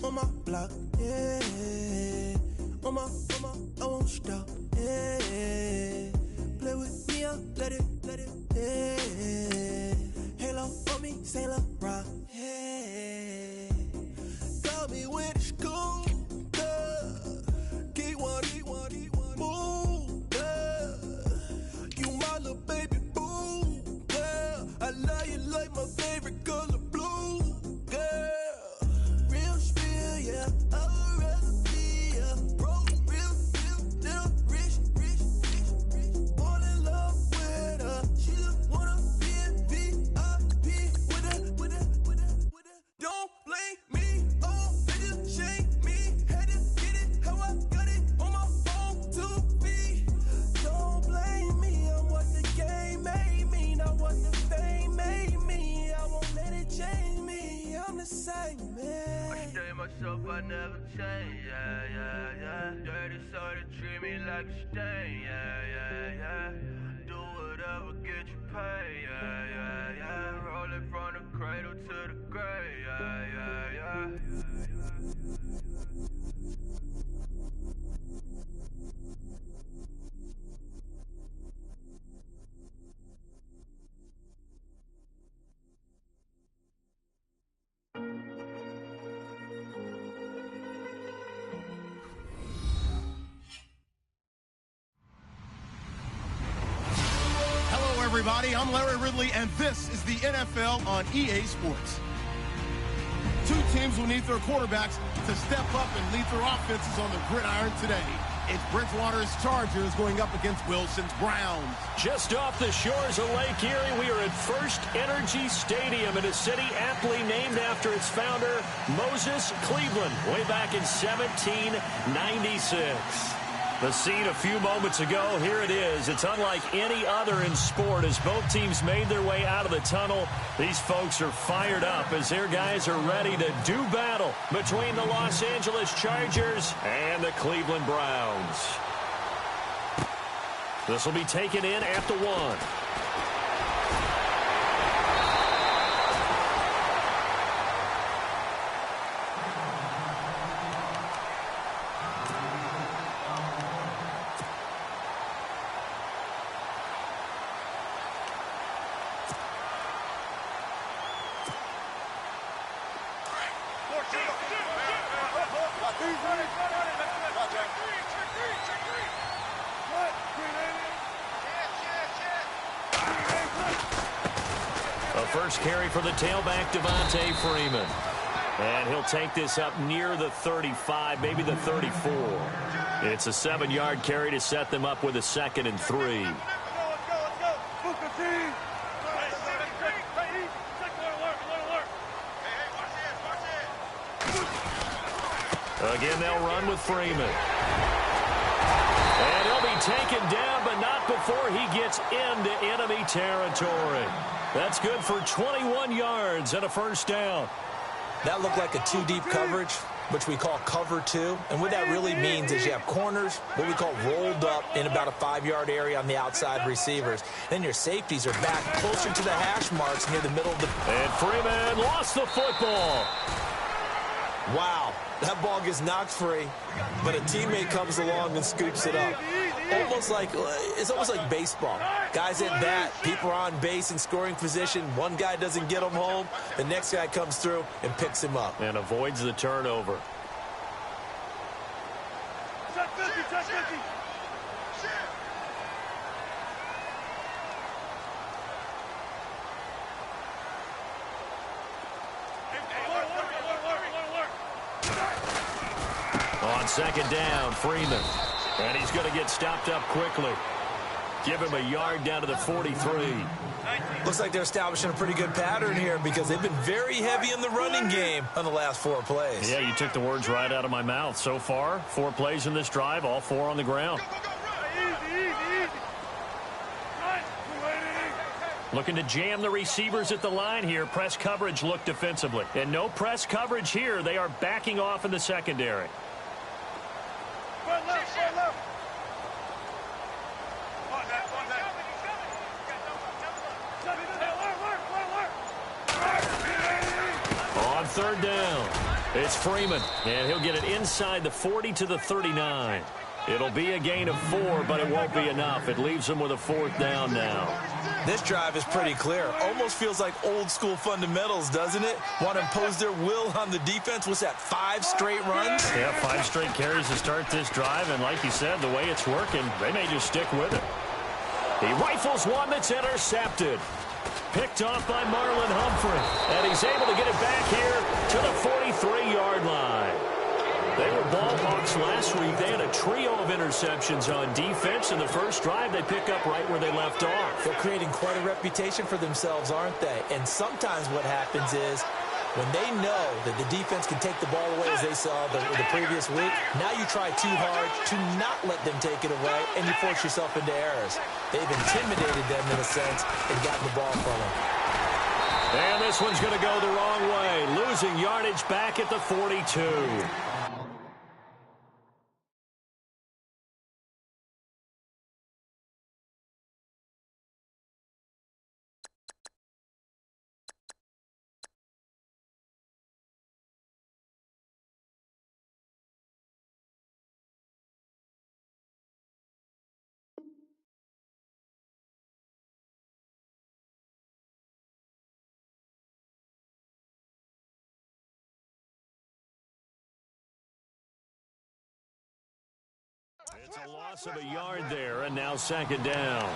on my block, yeah. On my, I won't stop, yeah. Play with me, I'll let it, yeah. Halo on me, Saint Laurent, yeah. Got me with school, yeah. Keep one, move, yeah. You my little baby boo, yeah. I love you like my favorite color blue, yeah. Real spill, yeah. I'd rather be a broke, real, little rich. Fall in love with her. She just wanna be a VIP with her. Don't blame me, oh, niggas shame me. Had to get it how I got it on my own 2 feet. Don't blame me, I'm what the game made me, not what the fame made me. I won't let it change me, I'm the same man. I stay myself, I never change, yeah. Dirty soda, treat me like a stain, yeah. Do whatever, get you paid, yeah. Roll it from the cradle to the grave, yeah. Everybody, I'm Larry Ridley, and this is the NFL on EA Sports. Two teams will need their quarterbacks to step up and lead their offenses on the gridiron today. It's Bridgewater's Chargers going up against Wilson's Browns. Just off the shores of Lake Erie, we are at First Energy Stadium in a city aptly named after its founder, Moses Cleveland, way back in 1796. The scene a few moments ago, here it is. It's unlike any other in sport as both teams made their way out of the tunnel. These folks are fired up as their guys are ready to do battle between the Los Angeles Chargers and the Cleveland Browns. This will be taken in at the 1. First carry for the tailback, Devontae Freeman. And he'll take this up near the 35, maybe the 34. It's a 7-yard carry to set them up with a 2nd and 3. Again, they'll run with Freeman. And he'll be taken down, but not before he gets into enemy territory. That's good for 21 yards and a first down. That looked like a 2-deep coverage, which we call cover 2. And what that really means is you have corners, what we call rolled up in about a 5-yard area on the outside receivers. Then your safeties are back closer to the hash marks near the middle of the... And Freeman lost the football. Wow, that ball gets knocked free, but a teammate comes along and scoops it up. It's almost like baseball. Guys at bat, people are on base in scoring position. One guy doesn't get him home. The next guy comes through and picks him up. And avoids the turnover. On second down, Freeman. And he's going to get stopped up quickly. Give him a yard down to the 43. Looks like they're establishing a pretty good pattern here because they've been very heavy in the running game on the last 4 plays. Yeah, you took the words right out of my mouth. So far, 4 plays in this drive, all 4 on the ground. Looking to jam the receivers at the line here. Press coverage look defensively. And no press coverage here. They are backing off in the secondary. On third down. It's Freeman, and he'll get it inside the 40 to the 39. It'll be a gain of 4, but it won't be enough. It leaves them with a 4th down now. This drive is pretty clear. Almost feels like old-school fundamentals, doesn't it? Want to impose their will on the defense. What's that, 5 straight runs? Yeah, 5 straight carries to start this drive, and like you said, the way it's working, they may just stick with it. He rifles one that's intercepted. Picked off by Marlon Humphrey, and he's able to get it back here to the 43-yard line. They were ball hawks last week. They had a trio of interceptions on defense. In the first drive, they pick up right where they left off. They're creating quite a reputation for themselves, aren't they? And sometimes what happens is when they know that the defense can take the ball away, as they saw the previous week, now you try too hard to not let them take it away, and you force yourself into errors. They've intimidated them in a sense and gotten the ball from them. And this one's going to go the wrong way, losing yardage back at the 42. It's a loss of a yard there, and now 2nd down.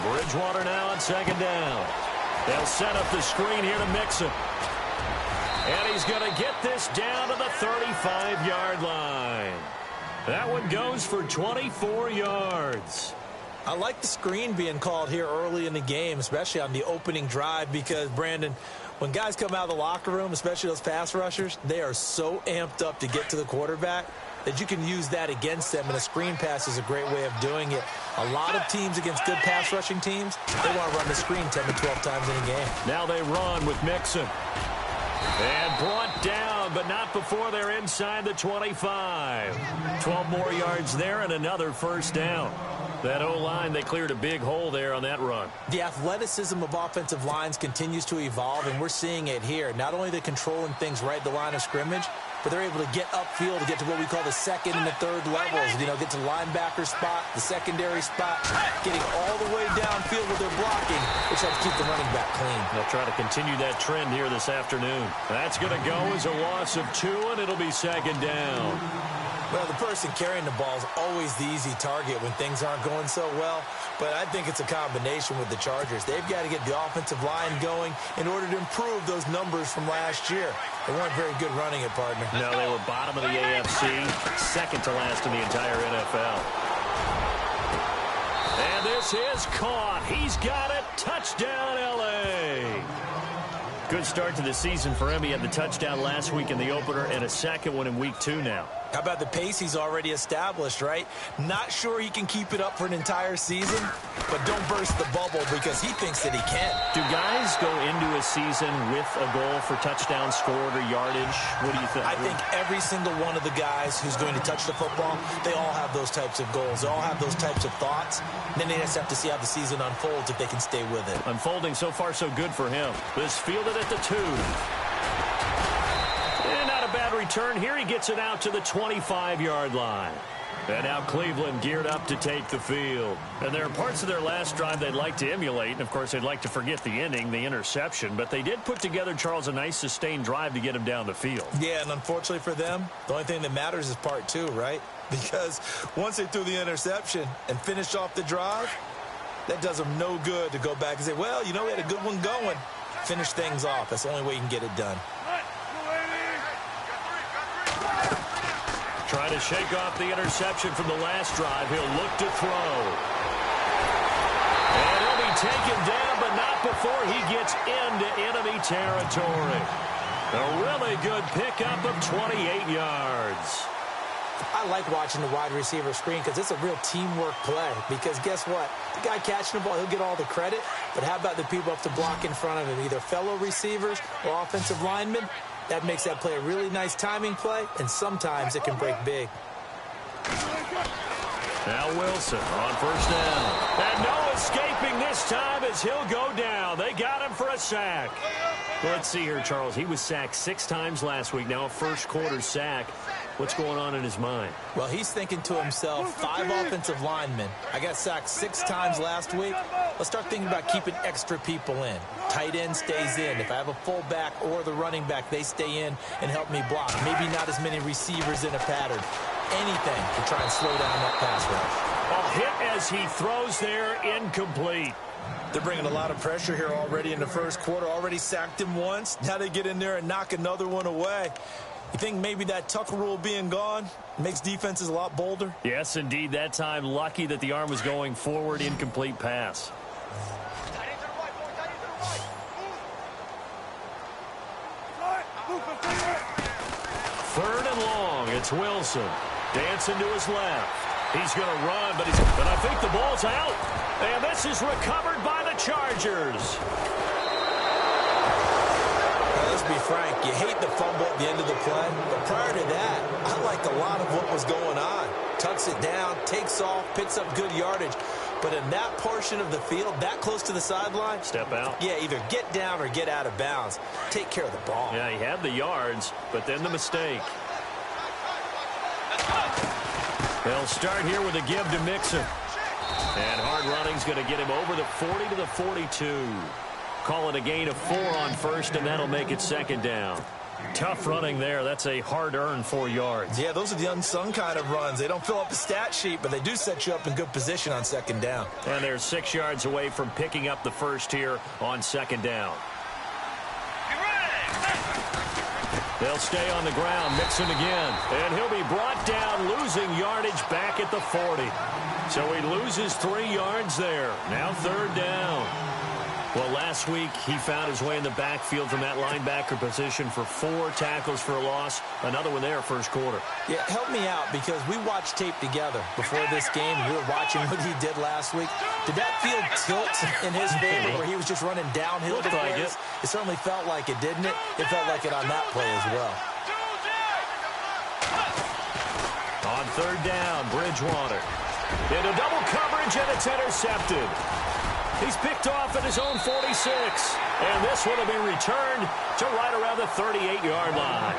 Bridgewater now on 2nd down. They'll set up the screen here to Mixon. And he's going to get this down to the 35-yard line. That one goes for 24 yards. I like the screen being called here early in the game, especially on the opening drive, because, Brandon, when guys come out of the locker room, especially those pass rushers, they are so amped up to get to the quarterback that you can use that against them, and a screen pass is a great way of doing it. A lot of teams against good pass rushing teams, they want to run the screen 10 to 12 times in a game. Now they run with Mixon. And brought down, but not before they're inside the 25. 12 more yards there and another 1st down. That O-line, they cleared a big hole there on that run. The athleticism of offensive lines continues to evolve, and we're seeing it here. Not only are they controlling things right at the line of scrimmage, but they're able to get upfield to get to what we call the 2nd and the 3rd levels. You know, get to the linebacker spot, the secondary spot, getting all the way downfield with their blocking, which helps keep the running back clean. They'll try to continue that trend here this afternoon. That's going to go as a loss of 2, and it'll be 2nd down. Well, the person carrying the ball is always the easy target when things aren't going so well, but I think it's a combination with the Chargers. They've got to get the offensive line going in order to improve those numbers from last year. They weren't very good running it, partner. No, they were bottom of the AFC, 2nd to last in the entire NFL. And this is caught. He's got it. Touchdown, L.A. Good start to the season for him. He had the touchdown last week in the opener and a 2nd one in week 2 now. How about the pace he's already established, right? Not sure he can keep it up for an entire season, but don't burst the bubble because he thinks that he can. Do guys go into a season with a goal for touchdowns scored or yardage? What do you think? I think every single one of the guys who's going to touch the football, they all have those types of goals. They all have those types of thoughts. And then they just have to see how the season unfolds if they can stay with it. Unfolding so far so good for him. This fielded at the 2. Bad return here. He gets it out to the 25-yard line. And now Cleveland geared up to take the field. And there are parts of their last drive they'd like to emulate. And, of course, they'd like to forget the ending, the interception. But they did put together, Charles, a nice sustained drive to get him down the field. Yeah, and unfortunately for them, the only thing that matters is part 2, right? Because once they threw the interception and finished off the drive, that does them no good to go back and say, well, you know, we had a good one going. Finish things off. That's the only way you can get it done. Trying to shake off the interception from the last drive. He'll look to throw. And he'll be taken down, but not before he gets into enemy territory. A really good pickup of 28 yards. I like watching the wide receiver screen because it's a real teamwork play. Because guess what? The guy catching the ball, he'll get all the credit. But how about the people up to block in front of him, either fellow receivers or offensive linemen? That makes that play a really nice timing play, and sometimes it can break big. Now Wilson on first down. And no escaping this time as he'll go down. They got him for a sack. Let's see here, Charles. He was sacked 6 times last week. Now a first-quarter sack. What's going on in his mind? Well, he's thinking to himself, 5 offensive linemen. I got sacked 6 times last week. Let's start thinking about keeping extra people in. Tight end stays in. If I have a fullback or the running back, they stay in and help me block. Maybe not as many receivers in a pattern. Anything to try and slow down that pass rush. A hit as he throws there, incomplete. They're bringing a lot of pressure here already in the first quarter. Already sacked him once. Now they get in there and knock another one away. You think maybe that Tucker rule being gone makes defenses a lot bolder? Yes, indeed. That time, lucky that the arm was going forward. Incomplete pass. Third and long. It's Wilson. Dancing to his left. He's going to run, but I think the ball's out. And this is recovered by the Chargers. Let's be frank, you hate the fumble at the end of the play, but prior to that, I liked a lot of what was going on. Tucks it down, takes off, picks up good yardage, but in that portion of the field, that close to the sideline, step out. Yeah, either get down or get out of bounds. Take care of the ball. Yeah, he had the yards, but then the mistake. They'll start here with a give to Mixon. And hard running's going to get him over the 40 to the 42. Call it a gain of 4 on first, and that'll make it second down. Tough running there. That's a hard-earned 4 yards. Yeah, those are the unsung kind of runs. They don't fill up the stat sheet, but they do set you up in good position on second down. And they're 6 yards away from picking up the first here on second down. They'll stay on the ground. Mixon again. And he'll be brought down, losing yardage back at the 40. So he loses 3 yards there. Now third down. Well, last week he found his way in the backfield from that linebacker position for 4 tackles for a loss. Another one there first quarter. Yeah, help me out because we watched tape together before this game. We were watching what he did last week. Did that field tilt in his favor where he was just running downhill to players? It certainly felt like it, didn't it? It felt like it on that play as well. On third down, Bridgewater. Into double coverage, and it's intercepted. He's picked off at his own 46. And this one will be returned to right around the 38-yard line.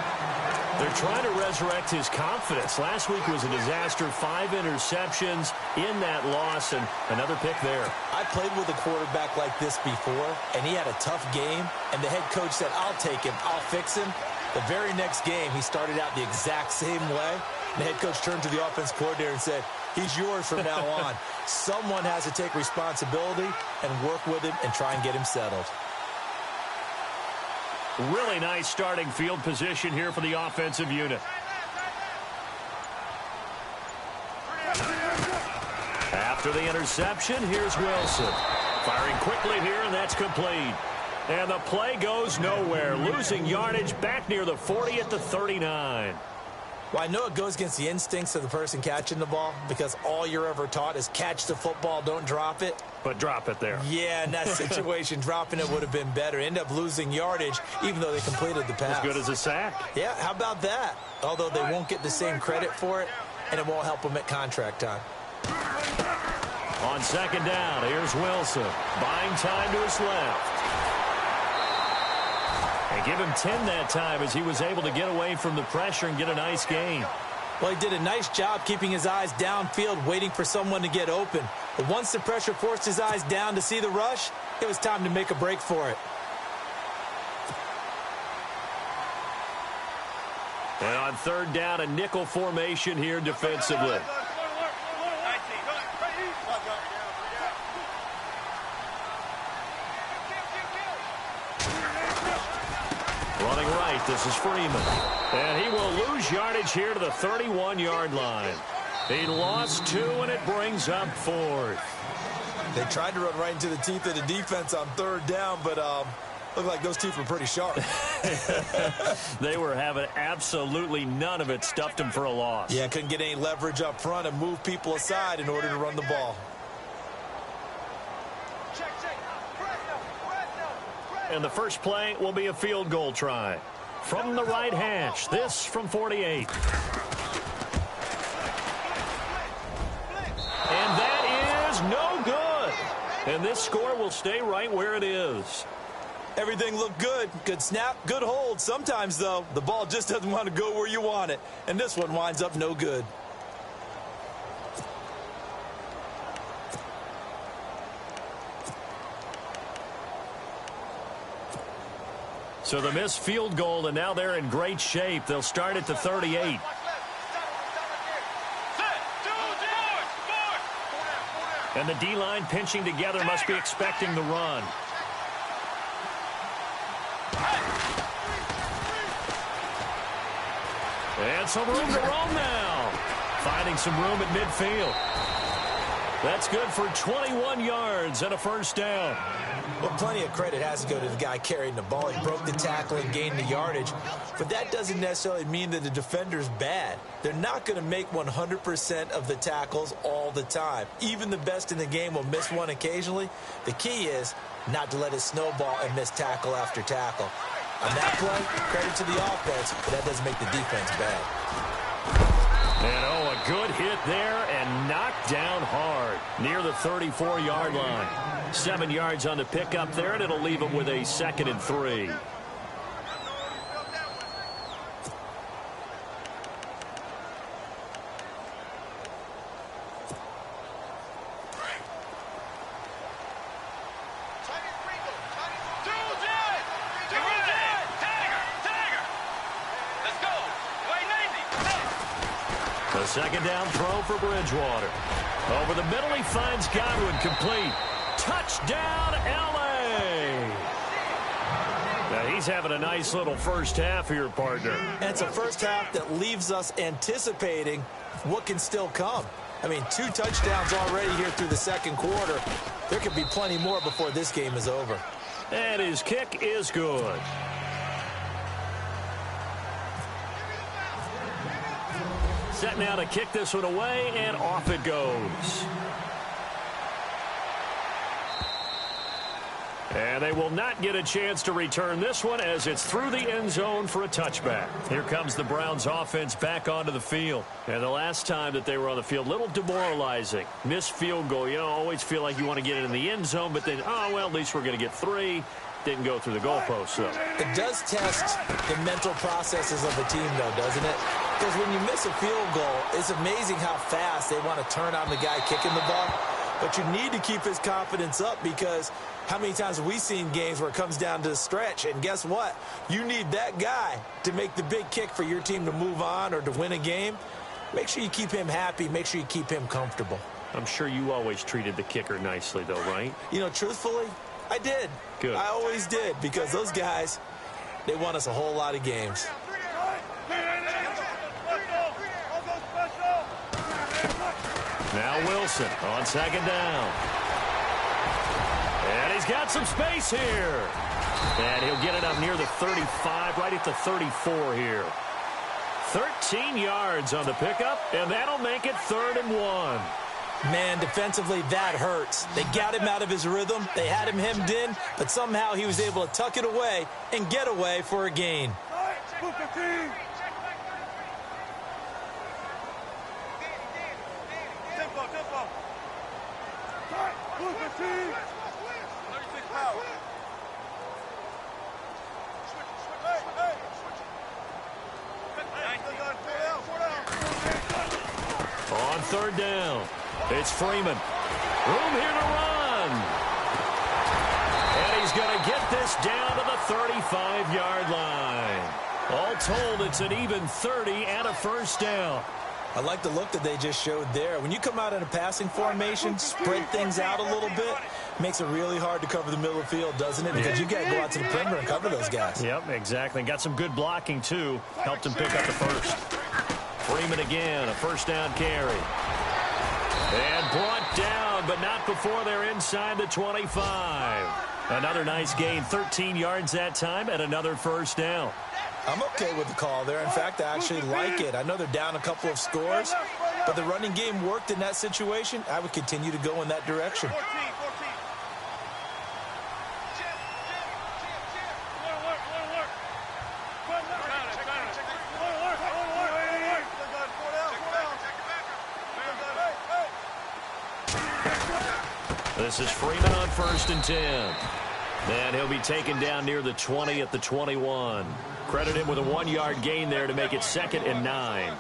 They're trying to resurrect his confidence. Last week was a disaster. 5 interceptions in that loss, and another pick there. I played with a quarterback like this before, and he had a tough game, and the head coach said, I'll take him, I'll fix him. The very next game, he started out the exact same way. The head coach turned to the offense coordinator and said, he's yours from now on. Someone has to take responsibility and work with him and try and get him settled. Really nice starting field position here for the offensive unit. After the interception, here's Wilson. Firing quickly here, and that's complete. And the play goes nowhere. Losing yardage back near the 40 at the 39. Well, I know it goes against the instincts of the person catching the ball because all you're ever taught is catch the football, don't drop it. But drop it there. Yeah, in that situation, dropping it would have been better. End up losing yardage even though they completed the pass. As good as a sack. Yeah, how about that? Although they won't get the same credit for it, and it won't help them at contract time. On second down, here's Wilson. Buying time to his left. And give him 10 that time as he was able to get away from the pressure and get a nice gain. Well, he did a nice job keeping his eyes downfield, waiting for someone to get open. But once the pressure forced his eyes down to see the rush, it was time to make a break for it. And on third down, a nickel formation here defensively. Running right, this is Freeman. And he will lose yardage here to the 31-yard line. He lost 2, and it brings up 4th. They tried to run right into the teeth of the defense on third down, but looked like those teeth were pretty sharp. They were having absolutely none of it. Stuffed him for a loss. Yeah, couldn't get any leverage up front and move people aside in order to run the ball. And the first play will be a field goal try. from the right hash. This from 48. And that is no good. And this score will stay right where it is. Everything looked good. Good snap, good hold. Sometimes, though, the ball just doesn't want to go where you want it. And this one winds up no good. So the missed field goal, and now they're in great shape. They'll start at the 38. And the D-line pinching together must be expecting the run. And some room to roam now. Finding some room at midfield. That's good for 21 yards and a first down. Well, plenty of credit has to go to the guy carrying the ball. He broke the tackle and gained the yardage. But that doesn't necessarily mean that the defender's bad. They're not going to make 100% of the tackles all the time. Even the best in the game will miss one occasionally. The key is not to let it snowball and miss tackle after tackle. On that play, credit to the offense, but that doesn't make the defense bad. And, oh, a good hit there and knocked down hard near the 34-yard line. 7 yards on the pickup there, and it'll leave him with a 2nd and 3. A second down throw for Bridgewater. Over the middle, he finds Godwin, complete. Touchdown, L.A. Now, he's having a nice little first half here, partner. And it's a first half that leaves us anticipating what can still come. I mean, 2 touchdowns already here through the second quarter. There could be plenty more before this game is over. And his kick is good. Set now to kick this one away, and off it goes. And they will not get a chance to return this one as it's through the end zone for a touchback. Here comes the Browns offense back onto the field. And the last time that they were on the field, a little demoralizing. Missed field goal. You know, always feel like you want to get it in the end zone, but then, oh, well, at least we're going to get 3. Didn't go through the goalpost, so. It does test the mental processes of the team, though, doesn't it? Because when you miss a field goal, it's amazing how fast they want to turn on the guy kicking the ball. But you need to keep his confidence up, because how many times have we seen games where it comes down to the stretch? And guess what? You need that guy to make the big kick for your team to move on or to win a game. Make sure you keep him happy. Make sure you keep him comfortable. I'm sure you always treated the kicker nicely, though, right? You know, truthfully, I did. Good. I always did, because those guys, they won us a whole lot of games. Now Wilson on second down. And he's got some space here. And he'll get it up near the 35, right at the 34 here. 13 yards on the pickup, and that'll make it 3rd and 1. Man, defensively, that hurts. They got him out of his rhythm. They had him hemmed in, but somehow he was able to tuck it away and get away for a gain. On 3rd down, it's Freeman. Room here to run. And he's going to get this down to the 35-yard line. All told, it's an even 30 and a first down. I like the look that they just showed there. When you come out in a passing formation, spread things out a little bit, makes it really hard to cover the middle of the field, doesn't it? Because you got to go out to the perimeter and cover those guys. Yep, exactly. Got some good blocking, too. Helped him pick up the first. Freeman again, a first down carry. And brought down, but not before they're inside the 25. Another nice gain, 13 yards that time, and another first down. I'm okay with the call there. In fact, I actually like it. I know they're down a couple of scores, but the running game worked in that situation. I would continue to go in that direction. This is Freeman on 1st and 10. And he'll be taken down near the 20 at the 21. Credit him with a 1-yard gain there to make it 2nd and 9.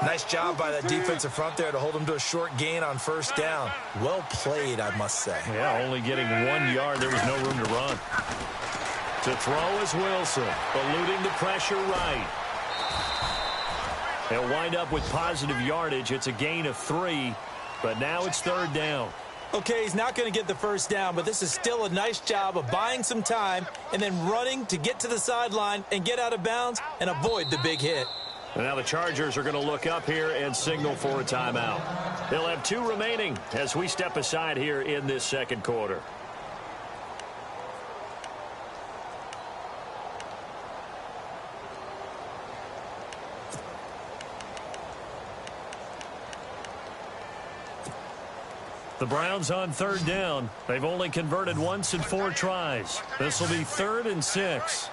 Nice job by that defensive front there to hold him to a short gain on 1st down. Well played, I must say. Yeah, only getting 1 yard. There was no room to run. To throw is Wilson, eluding the pressure right. He'll wind up with positive yardage. It's a gain of 3, but now it's 3rd down. Okay, he's not going to get the 1st down, but this is still a nice job of buying some time and then running to get to the sideline and get out of bounds and avoid the big hit. And now the Chargers are going to look up here and signal for a timeout. They'll have 2 remaining as we step aside here in this 2nd quarter. The Browns on 3rd down. They've only converted once in 4 tries. This will be 3rd and 6.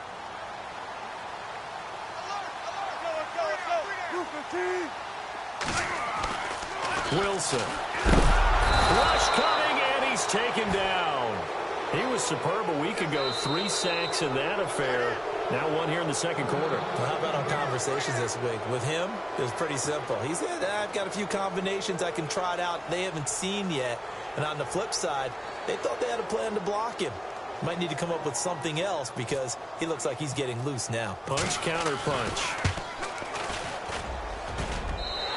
Wilson. Rush coming, and he's taken down. He was superb a week ago. 3 sacks in that affair. Now 1 here in the 2nd quarter. Well, how about on conversations this week? With him, it was pretty simple. He said, I've got a few combinations I can try it out they haven't seen yet. And on the flip side, they thought they had a plan to block him. Might need to come up with something else because he looks like he's getting loose now. Punch, counter punch.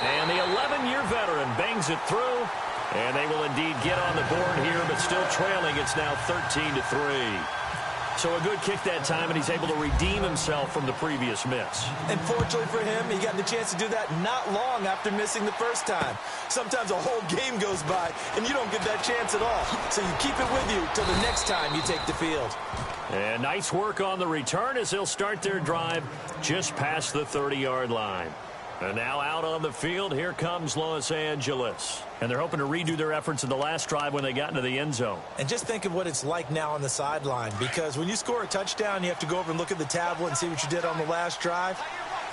And the 11-year veteran bangs it through. And they will indeed get on the board here, but still trailing. It's now 13-3. So a good kick that time, and he's able to redeem himself from the previous miss. And fortunately for him, he got the chance to do that not long after missing the 1st time. Sometimes a whole game goes by, and you don't get that chance at all. So you keep it with you till the next time you take the field. And nice work on the return as they'll start their drive just past the 30-yard line. And now out on the field, here comes Los Angeles. And they're hoping to redo their efforts in the last drive when they got into the end zone. And just think of what it's like now on the sideline, because when you score a touchdown, you have to go over and look at the tablet and see what you did on the last drive.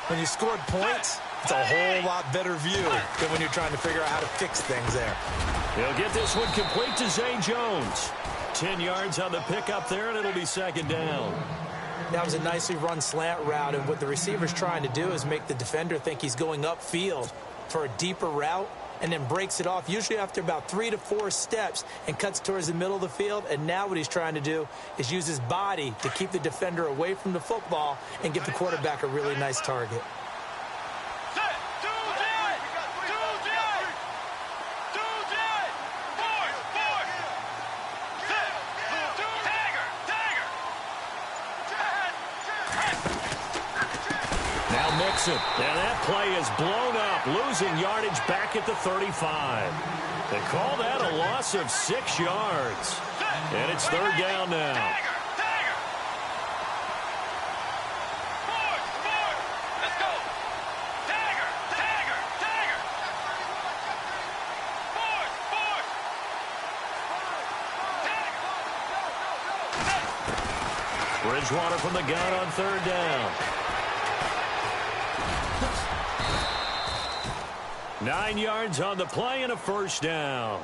When you scored points, it's a whole lot better view than when you're trying to figure out how to fix things there. He'll get this one complete to Zay Jones. 10 yards on the pickup there, and it'll be 2nd down. That was a nicely run slant route, and what the receiver's trying to do is make the defender think he's going upfield for a deeper route and then breaks it off, usually after about 3 to 4 steps, and cuts towards the middle of the field. And now what he's trying to do is use his body to keep the defender away from the football and give the quarterback a really nice target. And that play is blown up, losing yardage back at the 35. They call that a loss of 6 yards. And it's 3rd down now. Bridgewater from the gun on 3rd down. 9 yards on the play and a 1st down.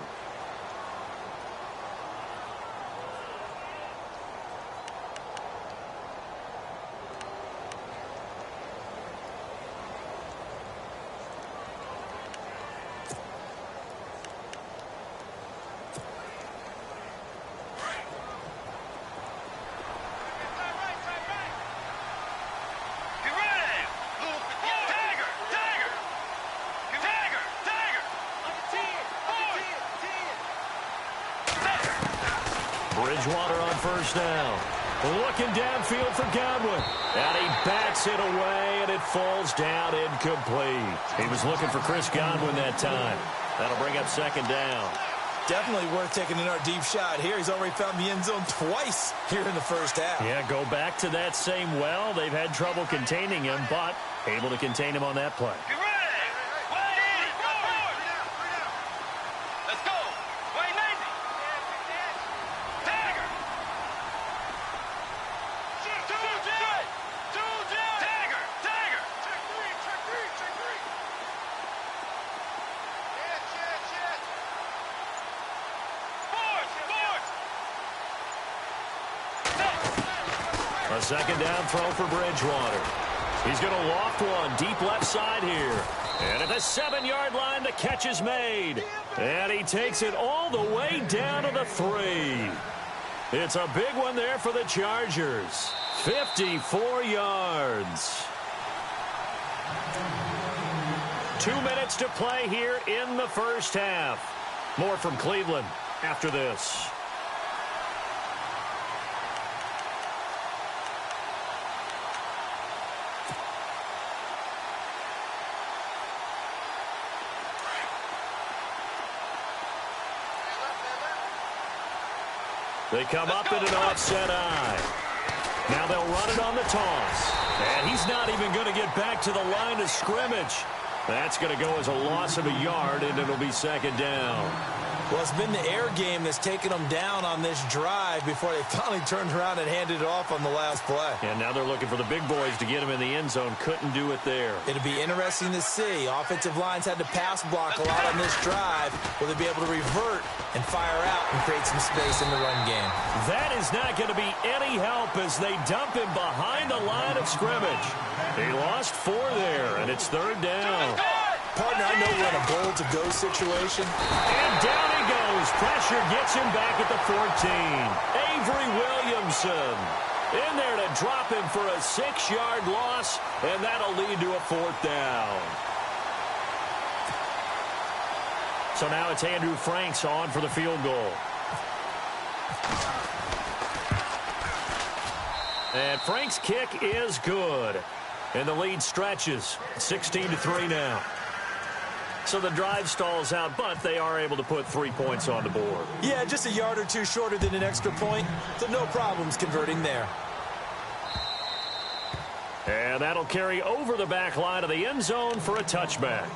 Bridgewater on 1st down. Looking downfield for Godwin. And he bats it away, and it falls down incomplete. He was looking for Chris Godwin that time. That'll bring up 2nd down. Definitely worth taking in our deep shot here. He's already found the end zone twice here in the 1st half. Yeah, go back to that same well. They've had trouble containing him, but able to contain him on that play. A second down throw for Bridgewater. He's going to loft one deep left side here. And at the 7-yard line, the catch is made. And he takes it all the way down to the 3. It's a big one there for the Chargers. 54 yards. 2 minutes to play here in the first half. More from Cleveland after this. They come up in an offset eye. Now they'll run it on the toss. And he's not even going to get back to the line of scrimmage. That's going to go as a loss of a yard, and it'll be second down. Well, it's been the air game that's taken them down on this drive before they finally turned around and handed it off on the last play. And now they're looking for the big boys to get him in the end zone. Couldn't do it there. It'll be interesting to see. Offensive lines had to pass block a lot on this drive. Will they be able to revert and fire out and create some space in the run game? That is not going to be any help as they dump him behind the line of scrimmage. He lost 4 there, and it's third down. Partner, I know we're in a goal-to-go situation. And down he goes. Pressure gets him back at the 14. Avery Williamson in there to drop him for a 6-yard loss, and that'll lead to a 4th down. So now it's Andrew Franks on for the field goal. And Frank's kick is good. And the lead stretches. 16-3 now. So the drive stalls out, but they are able to put 3 points on the board. Yeah, just a yard or two shorter than an extra point, so no problems converting there. And that'll carry over the back line of the end zone for a touchback.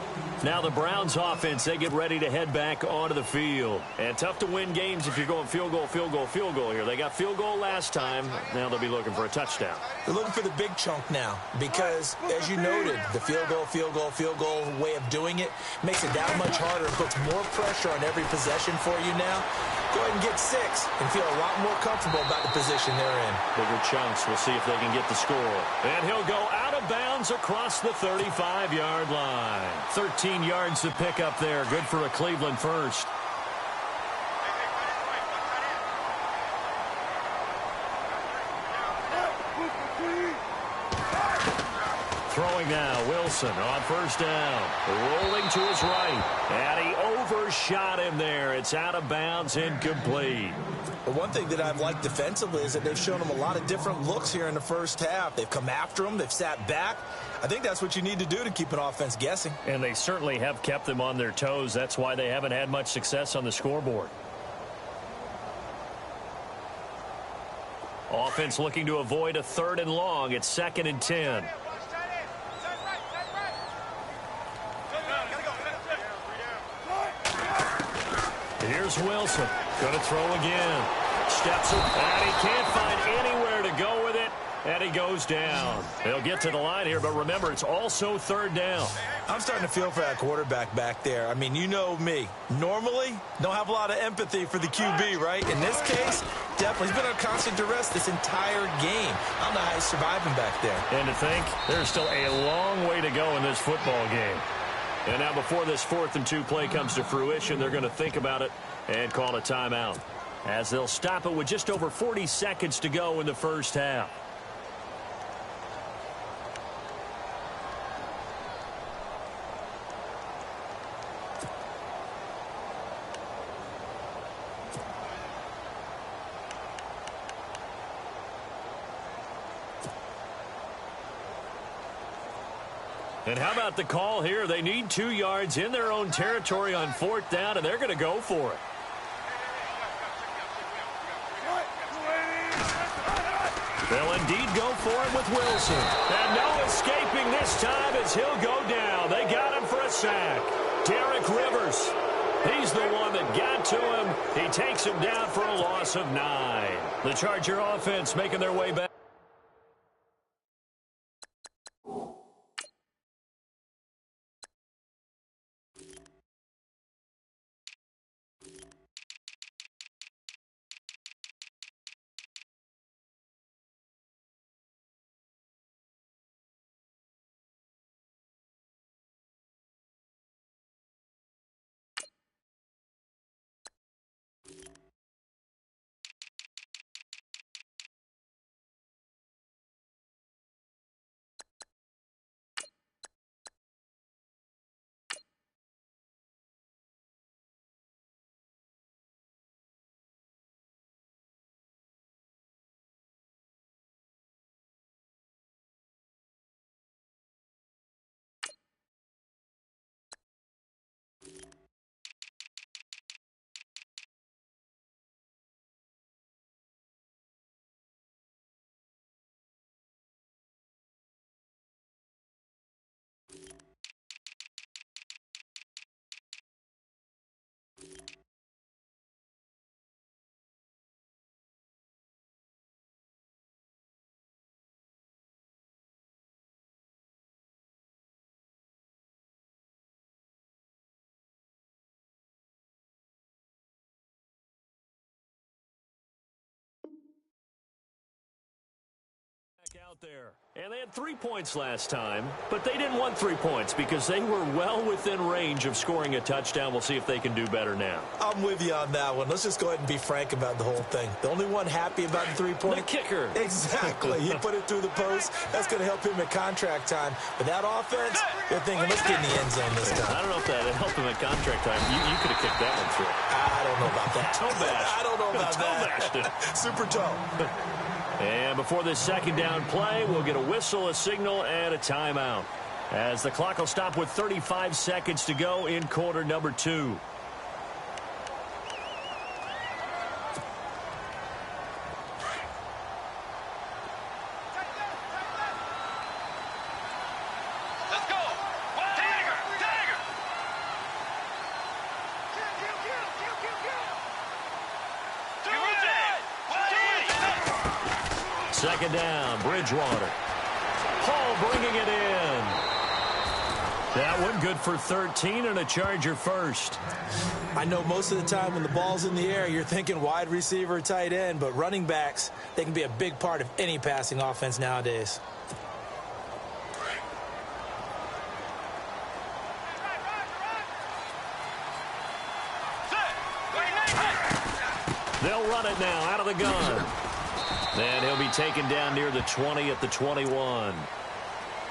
Now the Browns offense, they get ready to head back onto the field. And tough to win games if you're going field goal, field goal, field goal here. They got field goal last time. Now they'll be looking for a touchdown. They're looking for the big chunk now because, as you noted, the field goal, field goal, field goal way of doing it makes it that much harder and puts more pressure on every possession for you now. Go ahead and get 6 and feel a lot more comfortable about the position they're in. Bigger chunks. We'll see if they can get the score. And he'll go out of bounds across the 35-yard line. 13 yards to pick up there. Good for a Cleveland first. Throwing now, Wilson on first down. Rolling to his right. And he overshot him there. It's out of bounds, incomplete. But one thing that I've liked defensively is that they've shown him a lot of different looks here in the first half. They've come after him. They've sat back. I think that's what you need to do to keep an offense guessing. And they certainly have kept them on their toes. That's why they haven't had much success on the scoreboard. Offense looking to avoid a 3rd and long. It's 2nd and 10. Here's Wilson. Going to throw again. Steps up, and he can't find anywhere to go with it, and he goes down. They'll get to the line here, but remember, it's also 3rd down. I'm starting to feel for that quarterback back there. I mean, you know me. Normally, don't have a lot of empathy for the QB, right? In this case, definitely. He's been on constant duress this entire game. I don't know how he's surviving back there. And to think, there's still a long way to go in this football game. And now before this 4th and 2 play comes to fruition, they're going to think about it and call a timeout, as they'll stop it with just over 40 seconds to go in the first half. And how about the call here? They need 2 yards in their own territory on 4th down, and they're going to go for it. They'll indeed go for it with Wilson. And no escaping this time as he'll go down. They got him for a sack. Derek Rivers. He's the one that got to him. He takes him down for a loss of 9. The Charger offense making their way back. out there. And they had 3 points last time, but they didn't want 3 points because they were well within range of scoring a touchdown. We'll see if they can do better now. I'm with you on that one. Let's just go ahead and be frank about the whole thing. The only one happy about the 3-point? The kicker. Exactly. He put it through the post. That's going to help him at contract time. But that offense, they're thinking, let's get in the end zone this time. I don't know if that helped him at contract time. You could have kicked that one through. I don't know about that. Toe bash. I don't know about that. Toe bashed it. Super toe. And before this second down play, we'll get a whistle, a signal, and a timeout. As the clock will stop with 35 seconds to go in quarter number 2. Second down, Bridgewater. Hall bringing it in. That one good for 13 and a Charger first. I know most of the time when the ball's in the air, you're thinking wide receiver, tight end, but running backs, they can be a big part of any passing offense nowadays. They'll run it now out of the gun. And he'll be taken down near the 20 at the 21.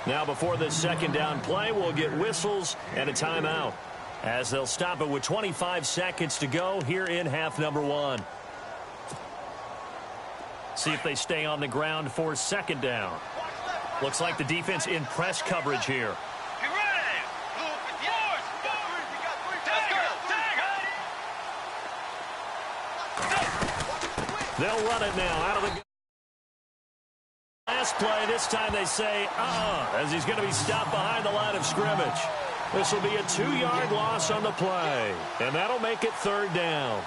Now before this second down play, we'll get whistles and a timeout as they'll stop it with 25 seconds to go here in half number 1. See if they stay on the ground for second down. Looks like the defense in press coverage here. They'll run it now out of the last play. This time they say, as he's going to be stopped behind the line of scrimmage. This will be a 2-yard loss on the play, and that'll make it third down.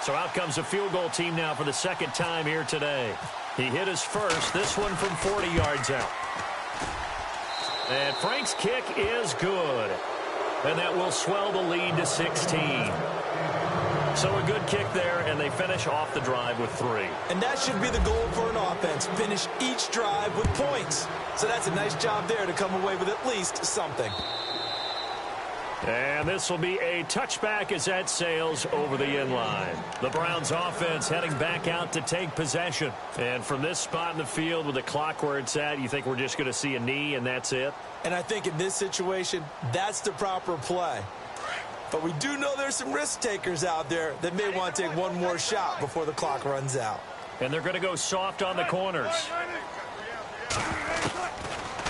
So out comes a field goal team now for the second time here today. He hit his first, this one from 40 yards out. And Frank's kick is good. And that will swell the lead to 16. So a good kick there, and they finish off the drive with 3. And that should be the goal for an offense. Finish each drive with points. So that's a nice job there to come away with at least something. And this will be a touchback as that sails over the inline. The Browns offense heading back out to take possession. And from this spot in the field with the clock where it's at, you think we're just going to see a knee and that's it? And I think in this situation, that's the proper play. But we do know there's some risk takers out there that may want to take one more shot before the clock runs out. And they're going to go soft on the corners.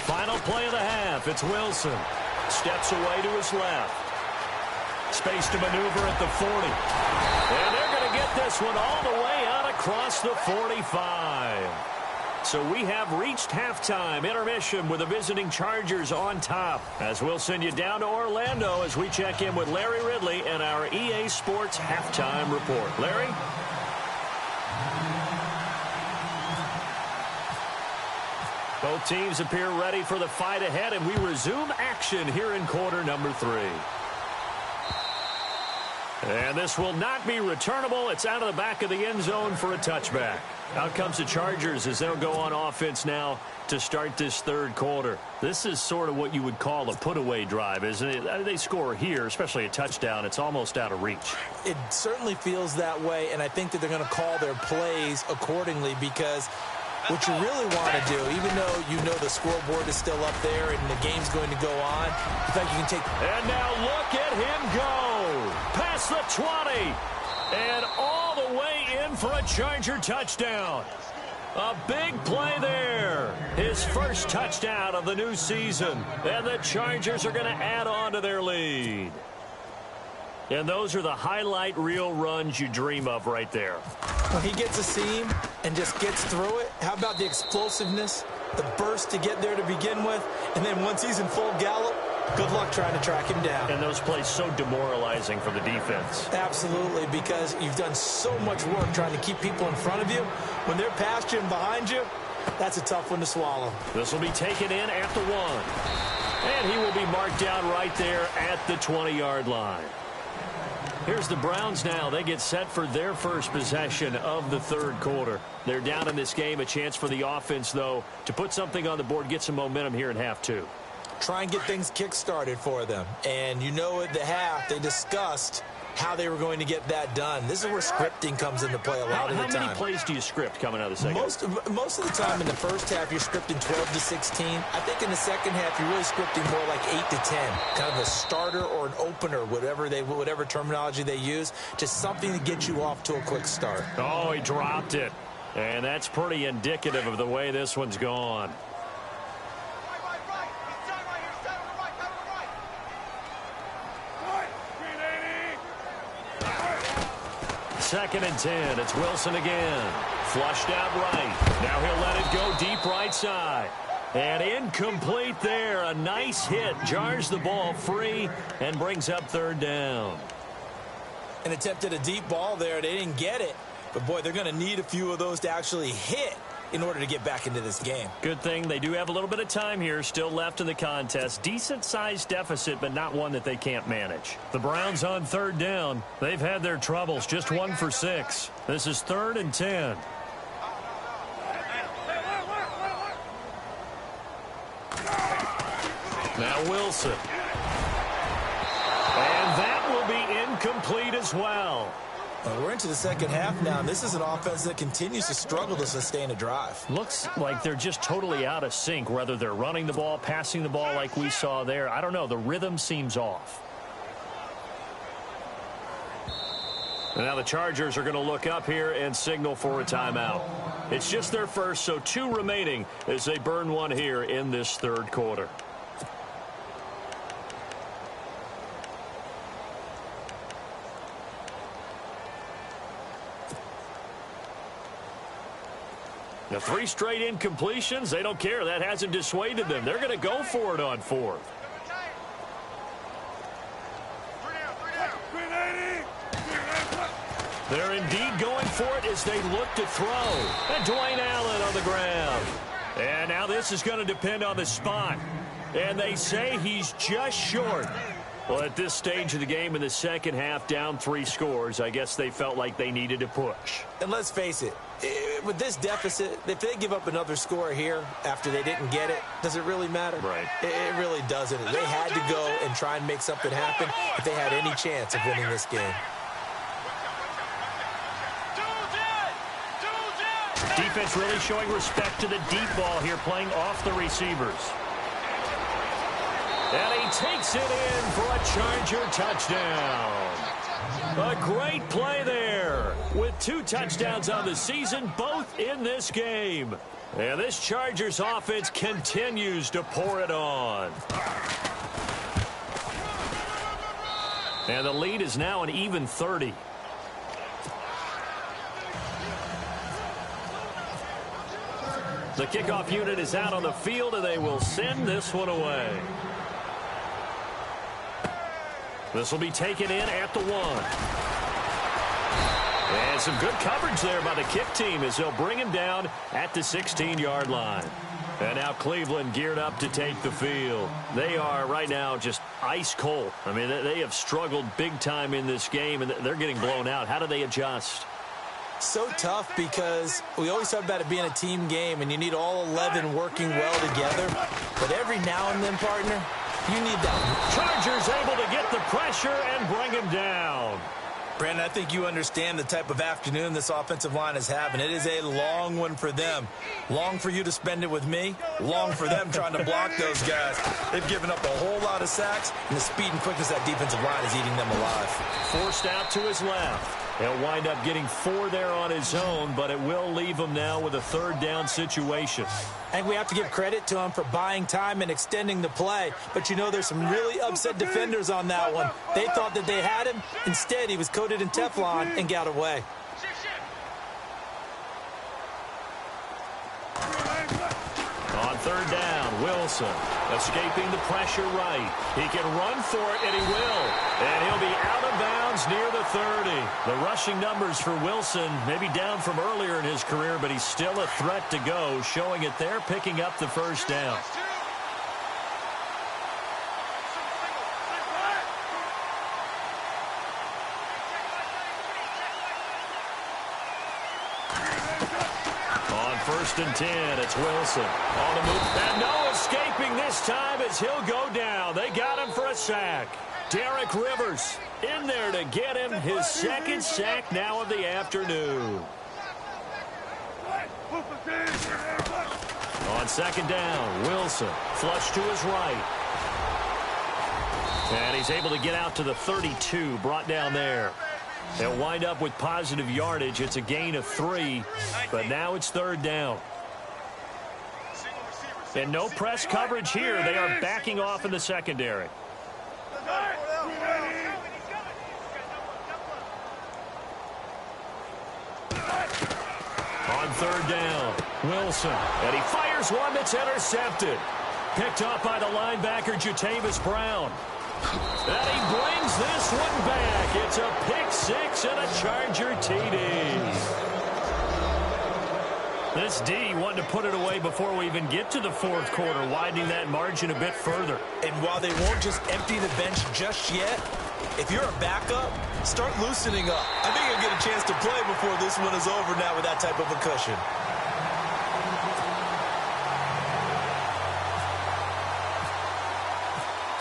Final play of the half. It's Wilson. Steps away to his left. Space to maneuver at the 40. And they're going to get this one all the way out across the 45. So we have reached halftime intermission with the visiting Chargers on top. As we'll send you down to Orlando as we check in with Larry Ridley and our EA Sports halftime report. Larry? Both teams appear ready for the fight ahead, and we resume action here in quarter number 3. And this will not be returnable. It's out of the back of the end zone for a touchback. Out comes the Chargers as they'll go on offense now to start this third quarter. This is sort of what you would call a put-away drive, isn't it? They score here, especially a touchdown. It's almost out of reach. It certainly feels that way, and I think that they're going to call their plays accordingly because what you really want to do, even though you know the scoreboard is still up there and the game's going to go on, in fact, you can take... And now look at him go! Past the 20! And all the way in for a Charger touchdown. A big play there. His first touchdown of the new season. And the Chargers are going to add on to their lead. And those are the highlight reel runs you dream of right there. When he gets a seam and just gets through it, how about the explosiveness, the burst to get there to begin with, and then once he's in full gallop, good luck trying to track him down. And those plays so demoralizing for the defense. Absolutely, because you've done so much work trying to keep people in front of you. When they're past you and behind you, that's a tough one to swallow. This will be taken in at the 1. And he will be marked down right there at the 20-yard line. Here's the Browns now. They get set for their first possession of the third quarter. They're down in this game. A chance for the offense, though, to put something on the board, get some momentum here in half two. Try and get things kick-started for them. And you know at the half, they discussed how they were going to get that done. This is where scripting comes into play a lot of the time. How many plays do you script coming out of the second? Most of the time in the first half, you're scripting 12 to 16. I think in the second half, you're really scripting more like 8 to 10. Kind of a starter or an opener, whatever terminology they use. Just something to get you off to a quick start. Oh, he dropped it. And that's pretty indicative of the way this one's gone. Second and 10. It's Wilson again. Flushed out right. Now he'll let it go deep right side. And incomplete there. A nice hit. Jars the ball free and brings up third down. An attempt at a deep ball there. They didn't get it. But, boy, they're going to need a few of those to actually hit in order to get back into this game. Good thing they do have a little bit of time here still left in the contest. Decent-sized deficit, but not one that they can't manage. The Browns on third down. They've had their troubles. Just 1 for 6. This is 3rd and 10. Now Wilson. And that will be incomplete as well. We're into the second half now, and this is an offense that continues to struggle to sustain a drive. Looks like they're just totally out of sync, whether they're running the ball, passing the ball like we saw there. I don't know. The rhythm seems off. And now the Chargers are going to look up here and signal for a timeout. It's just their first, so 2 remaining as they burn one here in this third quarter. Now 3 straight incompletions. They don't care. That hasn't dissuaded them. They're going to go for it on 4th. They're indeed going for it as they look to throw. And Dwayne Allen on the ground. And now this is going to depend on the spot. And they say he's just short. Well, at this stage of the game in the second half, down 3 scores, I guess they felt like they needed to push. And let's face it, with this deficit, if they give up another score here after they didn't get it, does it really matter? Right. It really doesn't. They had to go and try and make something happen if they had any chance of winning this game. Defense really showing respect to the deep ball here, playing off the receivers. And he takes it in for a Charger touchdown. A great play there with 2 touchdowns on the season, both in this game. And this Chargers offense continues to pour it on. And the lead is now an even 30. The kickoff unit is out on the field, and they will send this one away. This will be taken in at the 1. And some good coverage there by the kick team as they'll bring him down at the 16-yard line. And now Cleveland geared up to take the field. They are right now just ice cold. I mean, they have struggled big time in this game, and they're getting blown out. How do they adjust? So tough because we always talk about it being a team game, and you need all 11 working well together. But every now and then, partner, you need that. Chargers able to get the pressure and bring him down. Brandon, I think you understand the type of afternoon this offensive line is having. It is a long one for them. Long for you to spend it with me. Long for them trying to block those guys. They've given up a whole lot of sacks, and the speed and quickness of that defensive line is eating them alive. Forced out to his left. He'll wind up getting 4 there on his own, but it will leave him now with a 3rd down situation. I think we have to give credit to him for buying time and extending the play. But, you know, there's some really upset defenders on that one. They thought that they had him. Instead, he was coated in Teflon and got away. On 3rd down, Wilson escaping the pressure right. He can run for it, and he will. And he'll be out of bounds near the 30. The rushing numbers for Wilson maybe down from earlier in his career, but he's still a threat to go, showing it there, picking up the 1st down. 1st and 10. It's Wilson on the move. And no escaping this time as he'll go down. They got him for a sack. Derek Rivers in there to get him his 2nd sack now of the afternoon. On 2nd down, Wilson flush to his right. And he's able to get out to the 32, brought down there. They'll wind up with positive yardage. It's a gain of 3, but now it's 3rd down. And no press coverage here. They are backing off in the secondary. On 3rd down, Wilson. And he fires one that's intercepted. Picked up by the linebacker, Jatavis Brown. And he brings this one back. It's a pick 6 and a Charger TD. This D wanted to put it away before we even get to the 4th quarter, widening that margin a bit further. And while they won't just empty the bench just yet, if you're a backup, start loosening up. I think you'll get a chance to play before this one is over now with that type of a cushion.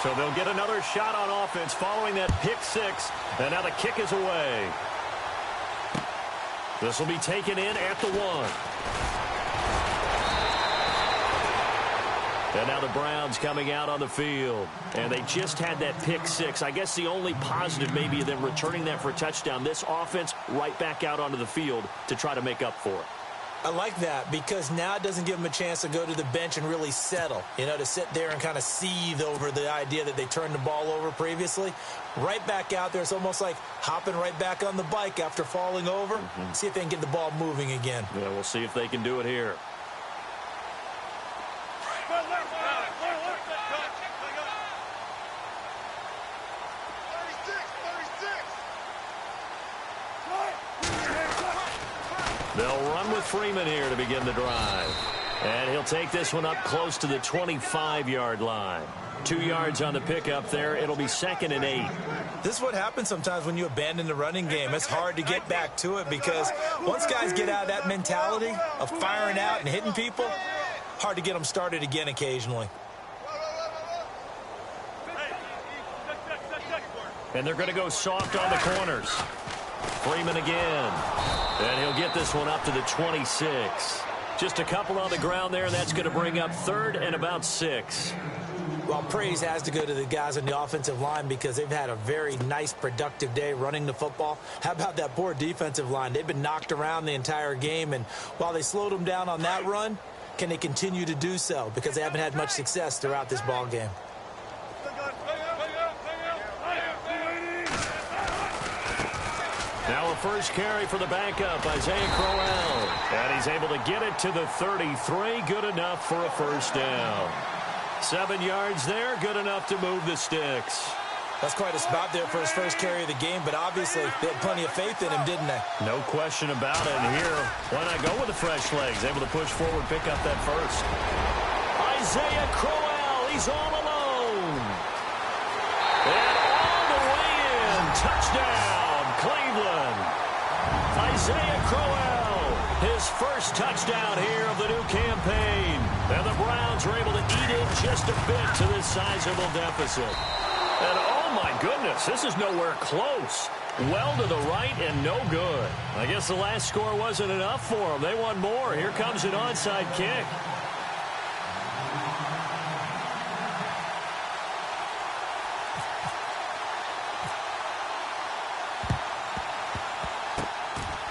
So they'll get another shot on offense following that pick 6, and now the kick is away. This will be taken in at the 1. And now the Browns coming out on the field. And they just had that pick 6. I guess the only positive maybe of them returning that for a touchdown. This offense right back out onto the field to try to make up for it. I like that because now it doesn't give them a chance to go to the bench and really settle, to sit there and kind of seethe over the idea that they turned the ball over previously. Right back out there, it's almost like hopping right back on the bike after falling over. See if they can get the ball moving again. Yeah, we'll see if they can do it here. They'll run with Freeman here to begin the drive. And he'll take this one up close to the 25-yard line. 2 yards on the pickup there. It'll be 2nd and 8. This is what happens sometimes when you abandon the running game. It's hard to get back to it because once guys get out of that mentality of firing out and hitting people, hard to get them started again occasionally. And they're going to go soft on the corners. Freeman again. And he'll get this one up to the 26. Just a couple on the ground there, and that's going to bring up 3rd and about 6. Well, praise has to go to the guys on the offensive line because they've had a very nice, productive day running the football. How about that poor defensive line? They've been knocked around the entire game, and while they slowed them down on that run, can they continue to do so? Because they haven't had much success throughout this ball game. Now a first carry for the backup, Isaiah Crowell. And he's able to get it to the 33. Good enough for a 1st down. 7 yards there. Good enough to move the sticks. That's quite a spot there for his first carry of the game, but obviously they had plenty of faith in him, didn't they? No question about it. And here, why not go with the fresh legs? Able to push forward, pick up that first. Isaiah Crowell, he's all alone. And all the way in. Touchdown, Cleveland. Isaiah Crowell, his first touchdown here of the new campaign. And the Browns are able to eat in just a bit to this sizable deficit. And oh my goodness, this is nowhere close. Well to the right and no good. I guess the last score wasn't enough for them. They want more. Here comes an onside kick.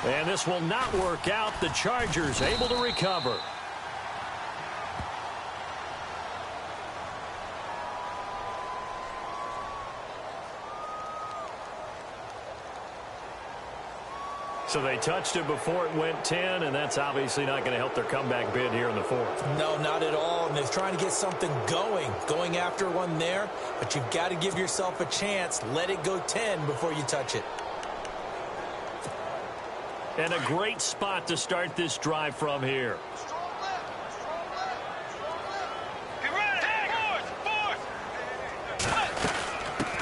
And this will not work out. The Chargers able to recover. So they touched it before it went 10, and that's obviously not going to help their comeback bid here in the 4th. No, not at all. And they're trying to get something going after one there. But you've got to give yourself a chance. Let it go 10 before you touch it. And a great spot to start this drive from here.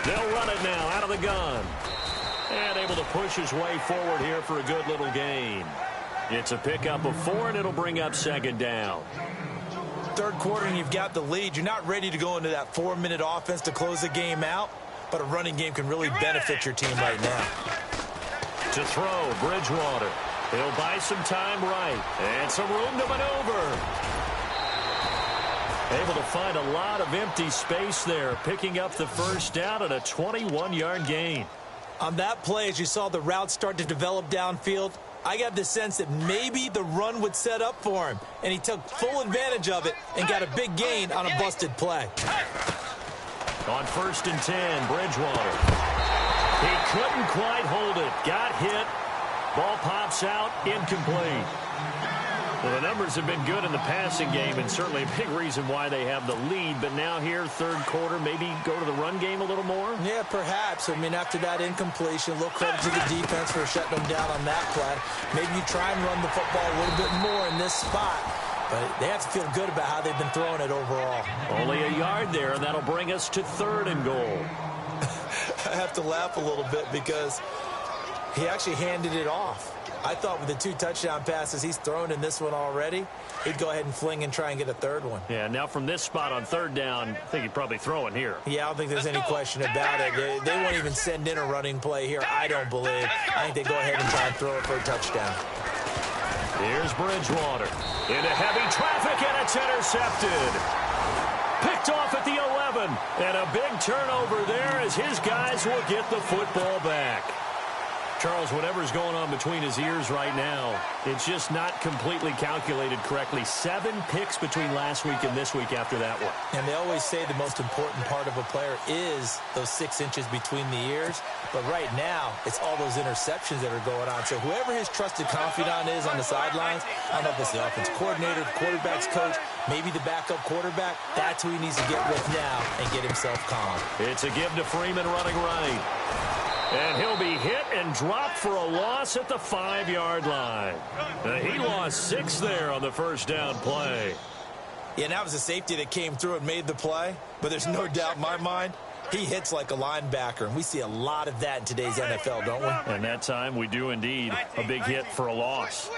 They'll run it now out of the gun. And able to push his way forward here for a good little gain. It's a pickup of 4, and it'll bring up second down. Third quarter, and you've got the lead. You're not ready to go into that 4-minute offense to close the game out, but a running game can really benefit your team right now. To throw, Bridgewater. He'll buy some time right, and some room to maneuver. Able to find a lot of empty space there, picking up the first down at a 21-yard gain. On that play, as you saw the route start to develop downfield, I got the sense that maybe the run would set up for him, and he took full advantage of it and got a big gain on a busted play. On 1st and 10, Bridgewater. He couldn't quite hold it. Got hit. Ball pops out, incomplete. Well, the numbers have been good in the passing game, and certainly a big reason why they have the lead. But now here, third quarter, maybe go to the run game a little more? Yeah, perhaps. I mean, after that incompletion, a little credit to the defense for shutting them down on that play. Maybe you try and run the football a little bit more in this spot. But they have to feel good about how they've been throwing it overall. Only a yard there, and that'll bring us to 3rd and goal. I have to laugh a little bit because he actually handed it off. I thought with the 2 touchdown passes he's thrown in this one already, he'd go ahead and fling and try and get a 3rd one. Yeah, now from this spot on 3rd down, I think he'd probably throw it here. Yeah, I don't think there's any question about it. They won't even send in a running play here, I don't believe. I think they go ahead and try and throw it for a touchdown. Here's Bridgewater. Into heavy traffic, and it's intercepted. Picked off at the 11, and a big turnover there as his guys will get the football back. Charles, whatever's going on between his ears right now, it's just not completely calculated correctly. 7 picks between last week and this week after that one. And they always say the most important part of a player is those 6 inches between the ears. But right now, it's all those interceptions that are going on. So whoever his trusted confidant is on the sidelines, I don't know if it's the offense coordinator, the quarterback's coach, maybe the backup quarterback, that's who he needs to get with now and get himself calm. It's a give to Freeman running right. And he'll be hit and dropped for a loss at the 5-yard line. He lost 6 there on the first down play. Yeah, and that was a safety that came through and made the play. But there's no doubt in my mind, he hits like a linebacker. And we see a lot of that in today's NFL, don't we? And that time we do indeed. A big hit for a loss.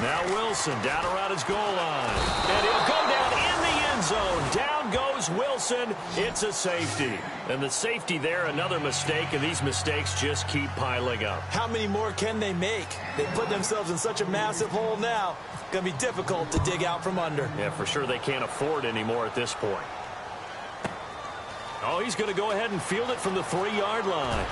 Now Wilson down around his goal line. And he'll go down in the end zone. Down goes Wilson. It's a safety. And the safety there, another mistake, and these mistakes just keep piling up. How many more can they make? They put themselves in such a massive hole now. Going to be difficult to dig out from under. Yeah, for sure they can't afford anymore at this point. Oh, he's going to go ahead and field it from the 3-yard line.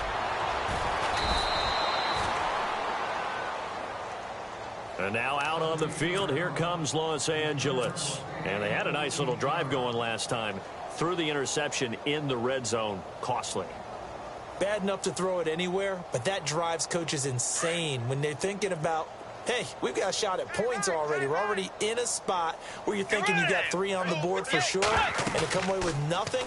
And now out on the field, here comes Los Angeles. And they had a nice little drive going last time. Threw the interception in the red zone. Costly. Bad enough to throw it anywhere, but that drives coaches insane when they're thinking about, hey, we've got a shot at points already. We're already in a spot where you're thinking you got 3 on the board for sure, and to come away with nothing,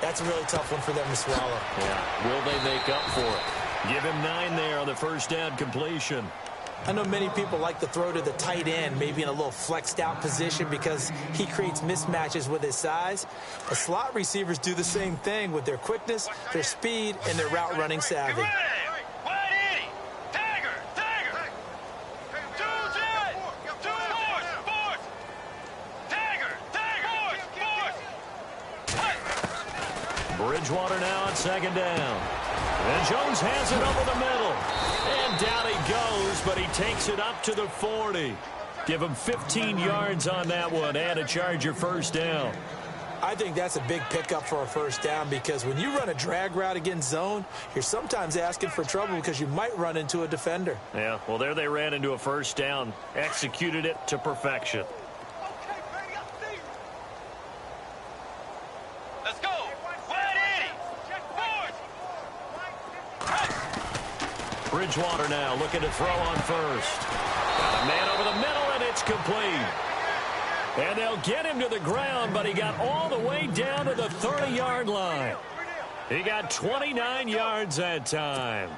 that's a really tough one for them to swallow. Yeah, will they make up for it? Give him 9 there on the first down completion. I know many people like to throw to the tight end, maybe in a little flexed out position because he creates mismatches with his size. But slot receivers do the same thing with their quickness, their speed, and their route running savvy. Bridgewater now on second down. And Jones has it over the middle. And down he goes, but he takes it up to the 40. Give him 15 yards on that one and a Charger first down. I think that's a big pickup for a first down because when you run a drag route against zone, you're sometimes asking for trouble because you might run into a defender. Yeah, well, there they ran into a first down, executed it to perfection. Let's go. Bridgewater now looking to throw on first. Got a man over the middle, and it's complete. And they'll get him to the ground, but he got all the way down to the 30-yard line. He got 29 yards that time.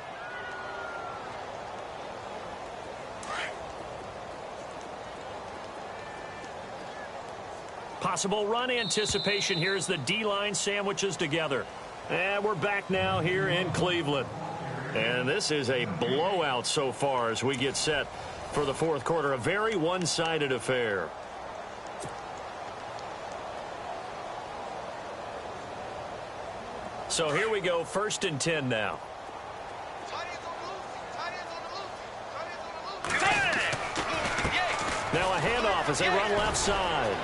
Possible run anticipation here as the D-line sandwiches together. And we're back now here in Cleveland. And this is a blowout so far as we get set for the fourth quarter. A very one-sided affair. So here we go, 1st and 10 now. Now a handoff as they run left side.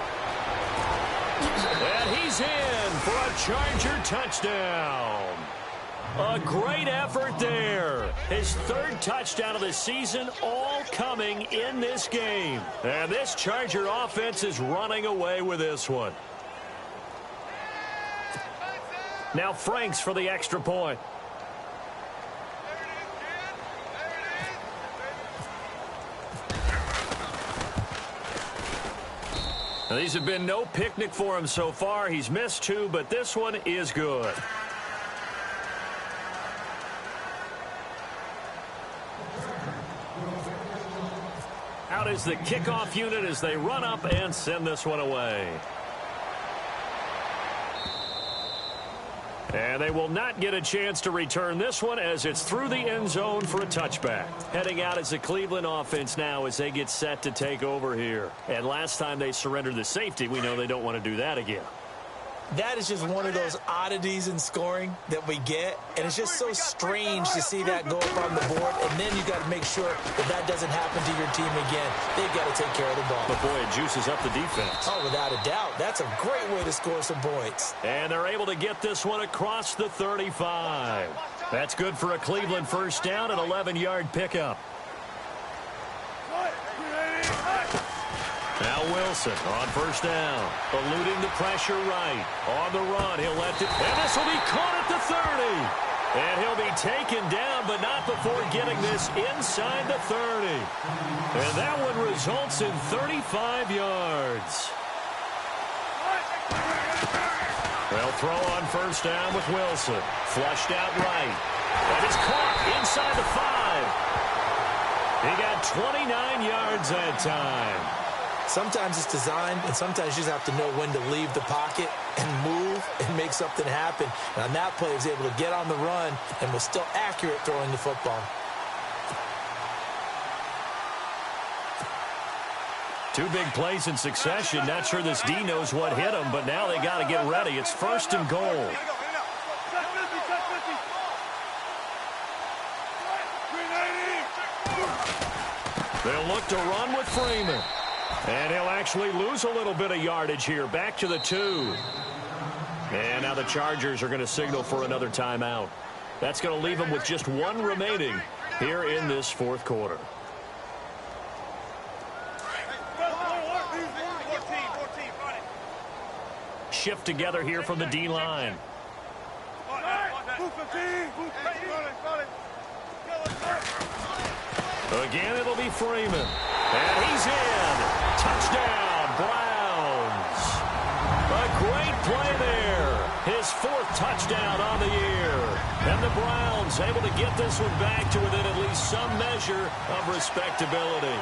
And he's in for a Charger touchdown. A great effort there. His 3rd touchdown of the season, all coming in this game. And this Charger offense is running away with this one. Now Franks for the extra point. Now, these have been no picnic for him so far. He's missed 2, but this one is good. Out is the kickoff unit as they run up and send this one away. And they will not get a chance to return this one as it's through the end zone for a touchback. Heading out is the Cleveland offense now as they get set to take over here. And last time they surrendered the safety, we know they don't want to do that again. That is just one of those oddities in scoring that we get, and it's just so strange to see that go up on the board, and then you got to make sure that that doesn't happen to your team again. They've got to take care of the ball. But boy, it juices up the defense. Oh, without a doubt. That's a great way to score some points. And they're able to get this one across the 35. That's good for a Cleveland first down, an 11-yard pickup. Now Wilson on first down, eluding the pressure right. On the run, he'll let it, and this will be caught at the 30. And he'll be taken down, but not before getting this inside the 30. And that one results in 35 yards. They'll throw on first down with Wilson. Flushed out right. And it's caught inside the 5. He got 29 yards that time. Sometimes it's designed, and sometimes you just have to know when to leave the pocket and move and make something happen. And on that play, he was able to get on the run and was still accurate throwing the football. Two big plays in succession. Not sure this D knows what hit him, but now they got to get ready. It's 1st and goal. They'll look to run with Freeman. And he'll actually lose a little bit of yardage here. Back to the 2. And now the Chargers are going to signal for another timeout. That's going to leave them with just 1 remaining here in this fourth quarter. Shift together here from the D-line. Again, it'll be Freeman. And he's in. Touchdown, Browns. A great play there. His 4th touchdown on the year. And the Browns able to get this one back to within at least some measure of respectability.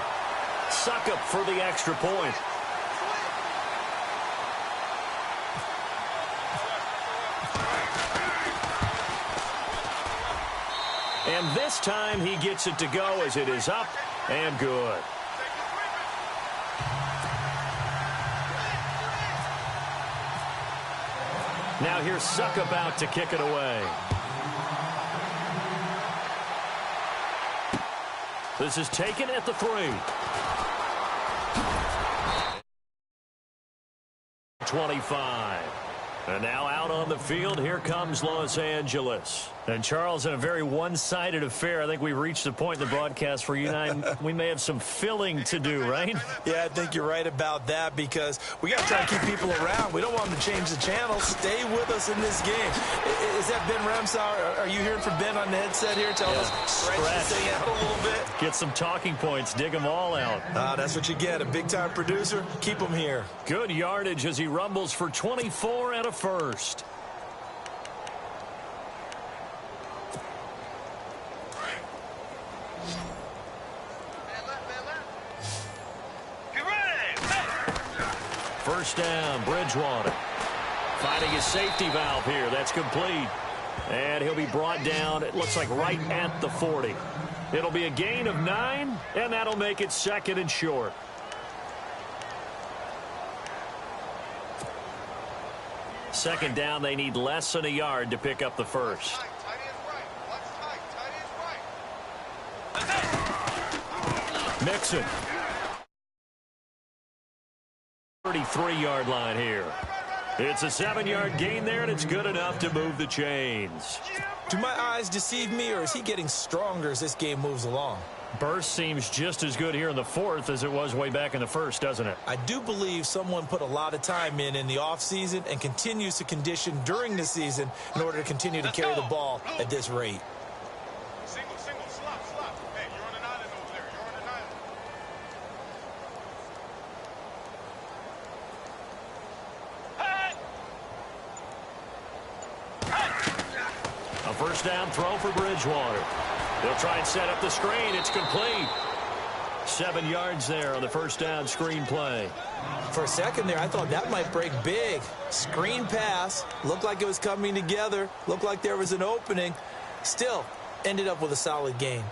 Suckup for the extra point. And this time he gets it to go as it is up and good. Now here's Suckup out to kick it away. This is taken at the 3. 25. And now out on the field, here comes Los Angeles. And Charles, in a very one-sided affair, I think we've reached the point in the broadcast where you and I, we may have some filling to do, right? Yeah, I think you're right about that because we got to try to keep people around. We don't want them to change the channel. Stay with us in this game. Is that Ben Ramsauer? Are you hearing from Ben on the headset here? Tell us, stretch this thing out a little bit. Get some talking points. Dig them all out. That's what you get. A big-time producer. Keep them here. Good yardage as he rumbles for 24 and a first. First down, Bridgewater. Finding his safety valve here. That's complete. And he'll be brought down, it looks like right at the 40. It'll be a gain of 9, and that'll make it 2nd and short. Second down, they need less than a yard to pick up the first. Mixon. 33-yard line here. It's a 7-yard gain there, and it's good enough to move the chains. Do my eyes deceive me, or is he getting stronger as this game moves along? Burst seems just as good here in the 4th as it was way back in the 1st, doesn't it? I do believe someone put a lot of time in the offseason and continues to condition during the season in order to continue to carry the ball at this rate. Single, slop. Hey, you're on an island over there. You're on an island. A first down throw for Bridgewater. They'll try and set up the screen. It's complete. 7 yards there on the first down screen play. For a second there, I thought that might break big. Screen pass. Looked like it was coming together. Looked like there was an opening. Still, ended up with a solid gain.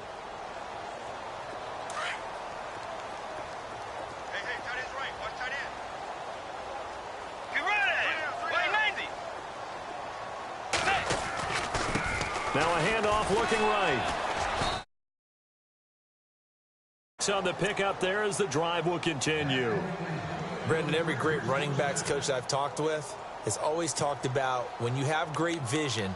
Hey, tight end's right. Watch tight end. Get ready. Now a handoff looking right. On the pickup there as the drive will continue. Brendan, every great running backs coach I've talked with has always talked about when you have great vision,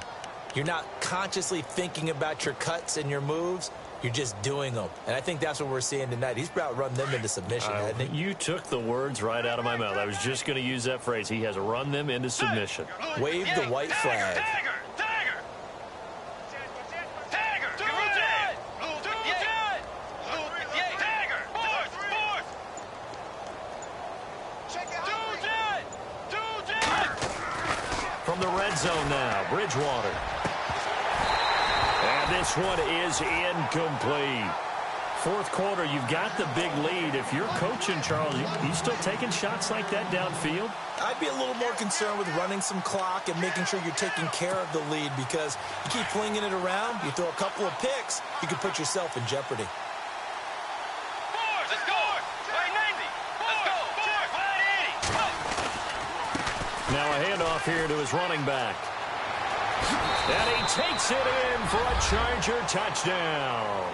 you're not consciously thinking about your cuts and your moves. You're just doing them. And I think that's what we're seeing tonight. He's about run them into submission, hasn't he? You took the words right out of my mouth. I was just going to use that phrase. He has run them into submission. Wave the white flag. From the red zone now, Bridgewater. And this one is incomplete. 4th quarter, you've got the big lead. If you're coaching, Charles, you still taking shots like that downfield? I'd be a little more concerned with running some clock and making sure you're taking care of the lead, because you keep flinging it around, you throw a couple of picks, you can put yourself in jeopardy. Now a handoff here to his running back. And he takes it in for a Charger touchdown.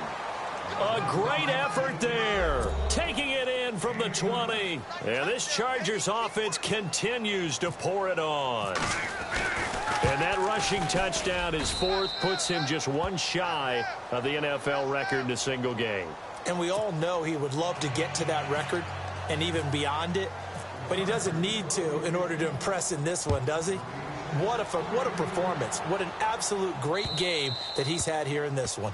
A great effort there. Taking it in from the 20. And this Chargers offense continues to pour it on. And that rushing touchdown, his 4th, puts him just one shy of the NFL record in a single game. And we all know he would love to get to that record and even beyond it. But he doesn't need to in order to impress in this one, does he? What a performance. What an absolute great game that he's had here in this one.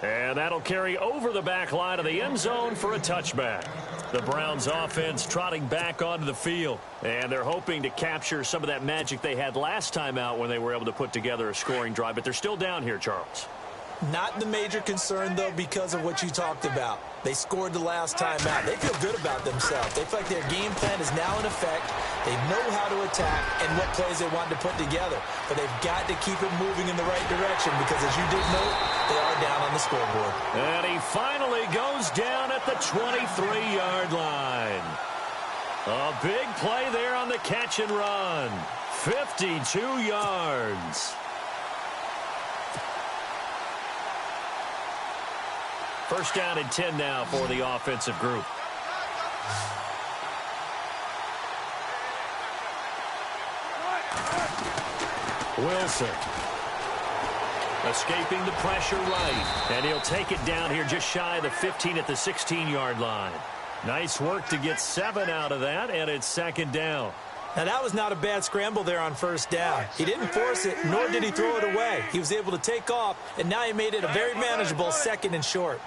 And that'll carry over the back line of the end zone for a touchback. The Browns offense trotting back onto the field. And they're hoping to capture some of that magic they had last time out when they were able to put together a scoring drive. But they're still down here, Charles. Not the major concern, though, because of what you talked about. They scored the last time out. They feel good about themselves. They feel like their game plan is now in effect. They know how to attack and what plays they want to put together. But they've got to keep it moving in the right direction because, as you did note, they are down on the scoreboard. And he finally goes down at the 23-yard line. A big play there on the catch and run. 52 yards. First down and 10 now for the offensive group. Wilson. Escaping the pressure right. And he'll take it down here just shy of the 15 at the 16-yard line. Nice work to get 7 out of that, and it's 2nd down. Now, that was not a bad scramble there on first down. He didn't force it, nor did he throw it away. He was able to take off, and now he made it a very manageable 2nd and short.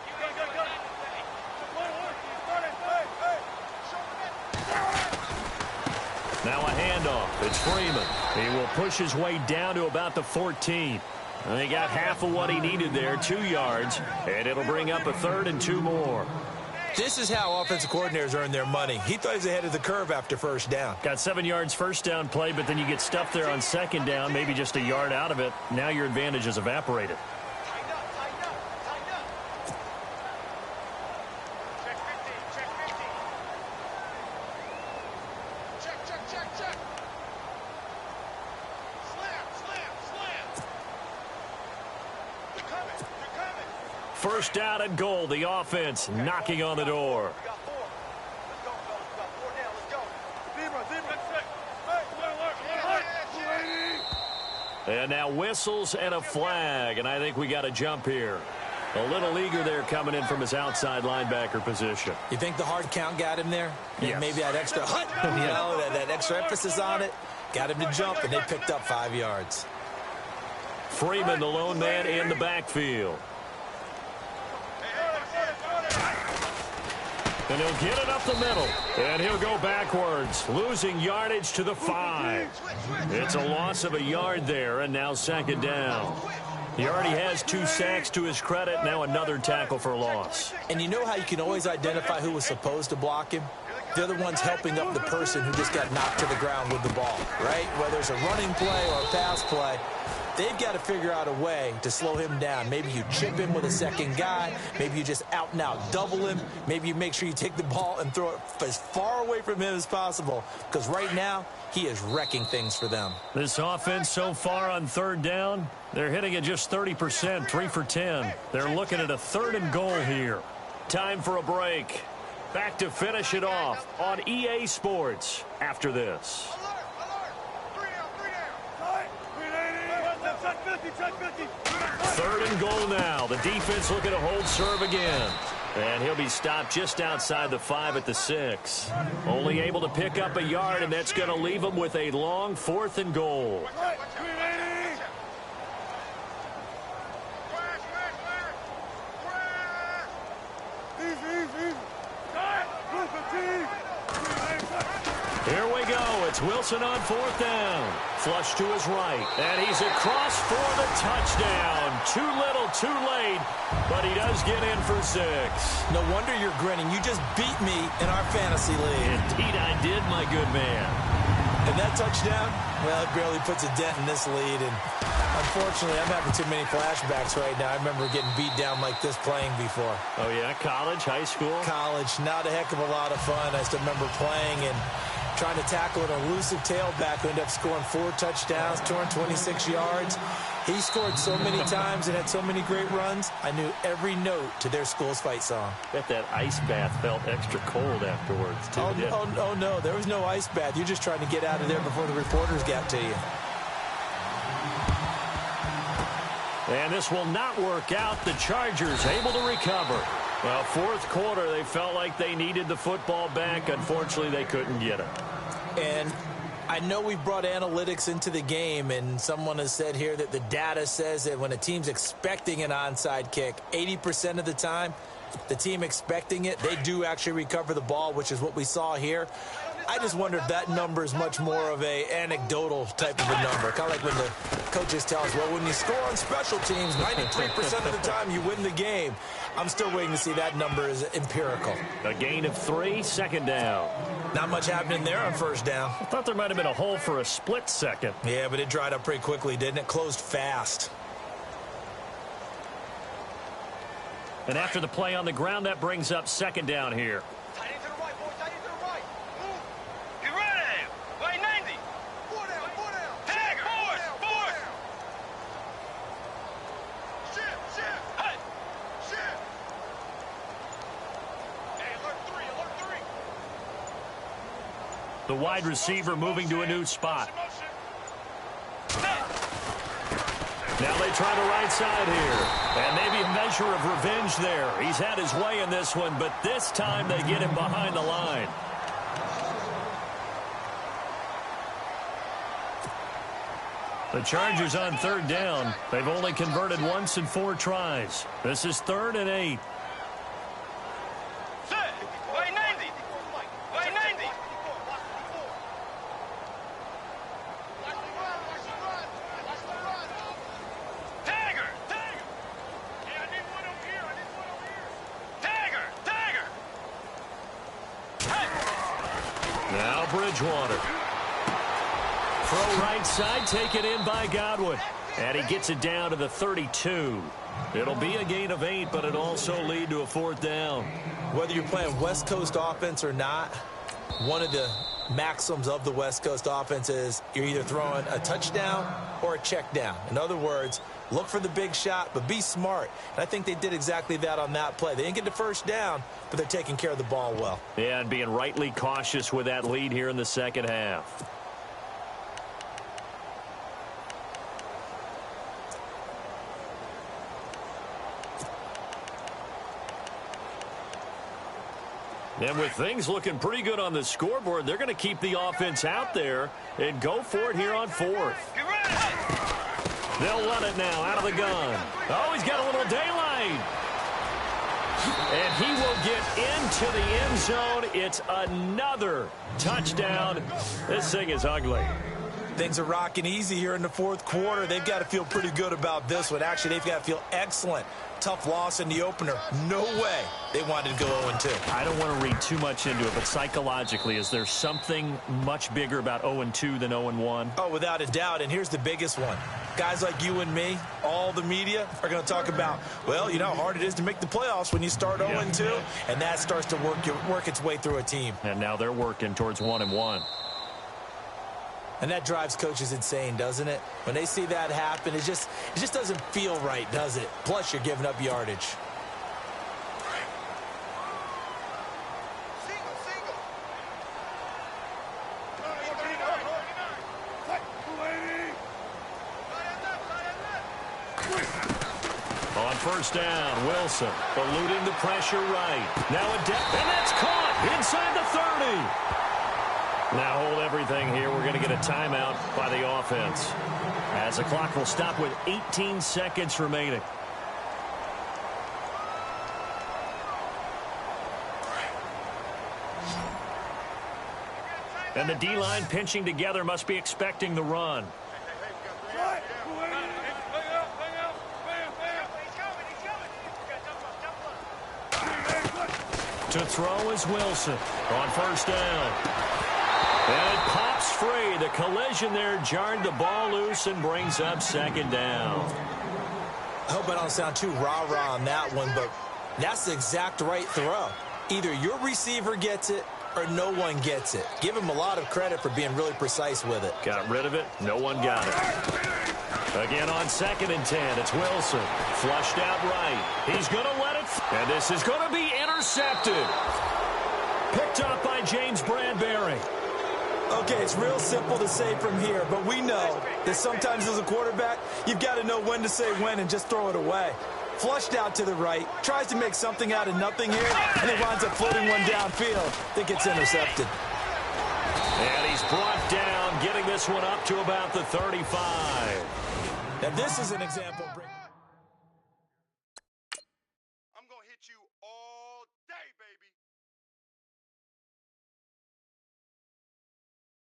Now a handoff. It's Freeman. He will push his way down to about the 14. And he got half of what he needed there, 2 yards, and it'll bring up a 3rd and 2 more. This is how offensive coordinators earn their money. He thought he was ahead of the curve after first down. Got 7 yards first down play, but then you get stuffed there on second down, maybe just a yard out of it. Now your advantage is evaporated. First down and goal. The offense knocking on the door. And now whistles and a flag, and I think we got a jump here. A little eager there coming in from his outside linebacker position. You think the hard count got him there? Yes. Maybe that extra that extra emphasis on it got him to jump, and they picked up 5 yards. Freeman, the lone man in the backfield. And he'll get it up the middle. And he'll go backwards, losing yardage to the 5. It's a loss of a yard there, and now second down. He already has 2 sacks to his credit, now another tackle for loss. And you know how you can always identify who was supposed to block him? They're the ones helping up the person who just got knocked to the ground with the ball, right? Whether it's a running play or a pass play, they've got to figure out a way to slow him down. Maybe you chip him with a second guy. Maybe you just out and out double him. Maybe you make sure you take the ball and throw it as far away from him as possible, because right now he is wrecking things for them. This offense so far on third down, they're hitting at just 30%, 3 for 10. They're looking at a 3rd and goal here. Time for a break. Back to finish it off on EA Sports after this. 3rd and goal now. The defense looking to hold serve again. And he'll be stopped just outside the 5 at the 6. Only able to pick up a yard, and that's going to leave him with a long 4th and goal. Here we go. It's Wilson on 4th down. Flush to his right. And he's across for the touchdown. Too little, too late. But he does get in for 6. No wonder you're grinning. You just beat me in our fantasy league. Indeed I did, my good man. And that touchdown, well, it barely puts a dent in this lead. And unfortunately, I'm having too many flashbacks right now. I remember getting beat down like this playing before. Oh, yeah? College, high school? College. Not a heck of a lot of fun. I still remember playing and trying to tackle an elusive tailback who ended up scoring 4 touchdowns, 226 yards. He scored so many times and had so many great runs, I knew every note to their school's fight song. Bet that ice bath felt extra cold afterwards, too. Oh, no, there was no ice bath. You're just trying to get out of there before the reporters got to you. And this will not work out. The Chargers able to recover. Well, 4th quarter, they felt like they needed the football back. Unfortunately, they couldn't get it. And I know we brought analytics into the game, and someone has said here that the data says that when a team's expecting an onside kick, 80% of the time, the team expecting it, they do actually recover the ball, which is what we saw here. I just wonder if that number is much more of a anecdotal type of a number. Kind of like when the coaches tell us, well, when you score on special teams, 93% of the time you win the game. I'm still waiting to see that number is empirical. A gain of 3, second down. Not much happening there on first down. I thought there might have been a hole for a split second. Yeah, but it dried up pretty quickly, didn't it? Closed fast. And after the play on the ground, that brings up second down here. Tight end to the right, boys. Tight end to the right. Move. Get ready. Right 90. 4 down, 4 down. Tag, force. Shift. Hut. Shift. Hey, alert 3. The wide receiver moving to a new spot. Now they try the right side here. And maybe a measure of revenge there. He's had his way in this one, but this time they get him behind the line. The Chargers on third down. They've only converted once in 4 tries. This is 3rd and 8. Right 90. Right 90. Tagger. Yeah, I need one over here. Tagger. Now Bridgewater. Throw right side, taken in by Godwin. And he gets it down to the 32. It'll be a gain of 8, but it'll also lead to a 4th down. Whether you're playing West Coast offense or not, one of the maxims of the West Coast offense is you're either throwing a touchdown or a check down. In other words, look for the big shot, but be smart. And I think they did exactly that on that play. They didn't get the first down, but they're taking care of the ball well. Yeah, and being rightly cautious with that lead here in the second half. And with things looking pretty good on the scoreboard, they're going to keep the offense out there and go for it here on 4th. They'll run it now out of the gun. Oh, he's got a little daylight. And he will get into the end zone. It's another touchdown. This thing is ugly. Things are rocking easy here in the 4th quarter. They've got to feel pretty good about this one. Actually, they've got to feel excellent. Tough loss in the opener. No way they wanted to go 0-2. I don't want to read too much into it, but psychologically, is there something much bigger about 0-2 than 0-1? Oh, without a doubt, and here's the biggest one. Guys like you and me, all the media, are going to talk about, well, you know how hard it is to make the playoffs when you start 0-2, and that starts to work its way through a team. And now they're working towards 1-1. And that drives coaches insane, doesn't it? When they see that happen, it just doesn't feel right, does it? Plus, you're giving up yardage. On first down, Wilson eluding the pressure right. Now a depth, and that's caught inside the 30. Now hold everything here. We're going to get a timeout by the offense, as the clock will stop with 18 seconds remaining. And the D-line pinching together must be expecting the run. To throw is Wilson on first down. And it pops free. The collision there jarred the ball loose and brings up second down. I hope I don't sound too rah-rah on that one, but that's the exact right throw. Either your receiver gets it or no one gets it. Give him a lot of credit for being really precise with it. Got rid of it. No one got it. Again on 2nd and 10. It's Wilson. Flushed out right. He's going to let it. And this is going to be intercepted. Picked up by James Bradbury. Okay, it's real simple to say from here, but we know that sometimes as a quarterback, you've got to know when to say when and just throw it away. Flushed out to the right, tries to make something out of nothing here, and he winds up floating one downfield that gets intercepted. And he's brought down, getting this one up to about the 35. Now this is an example.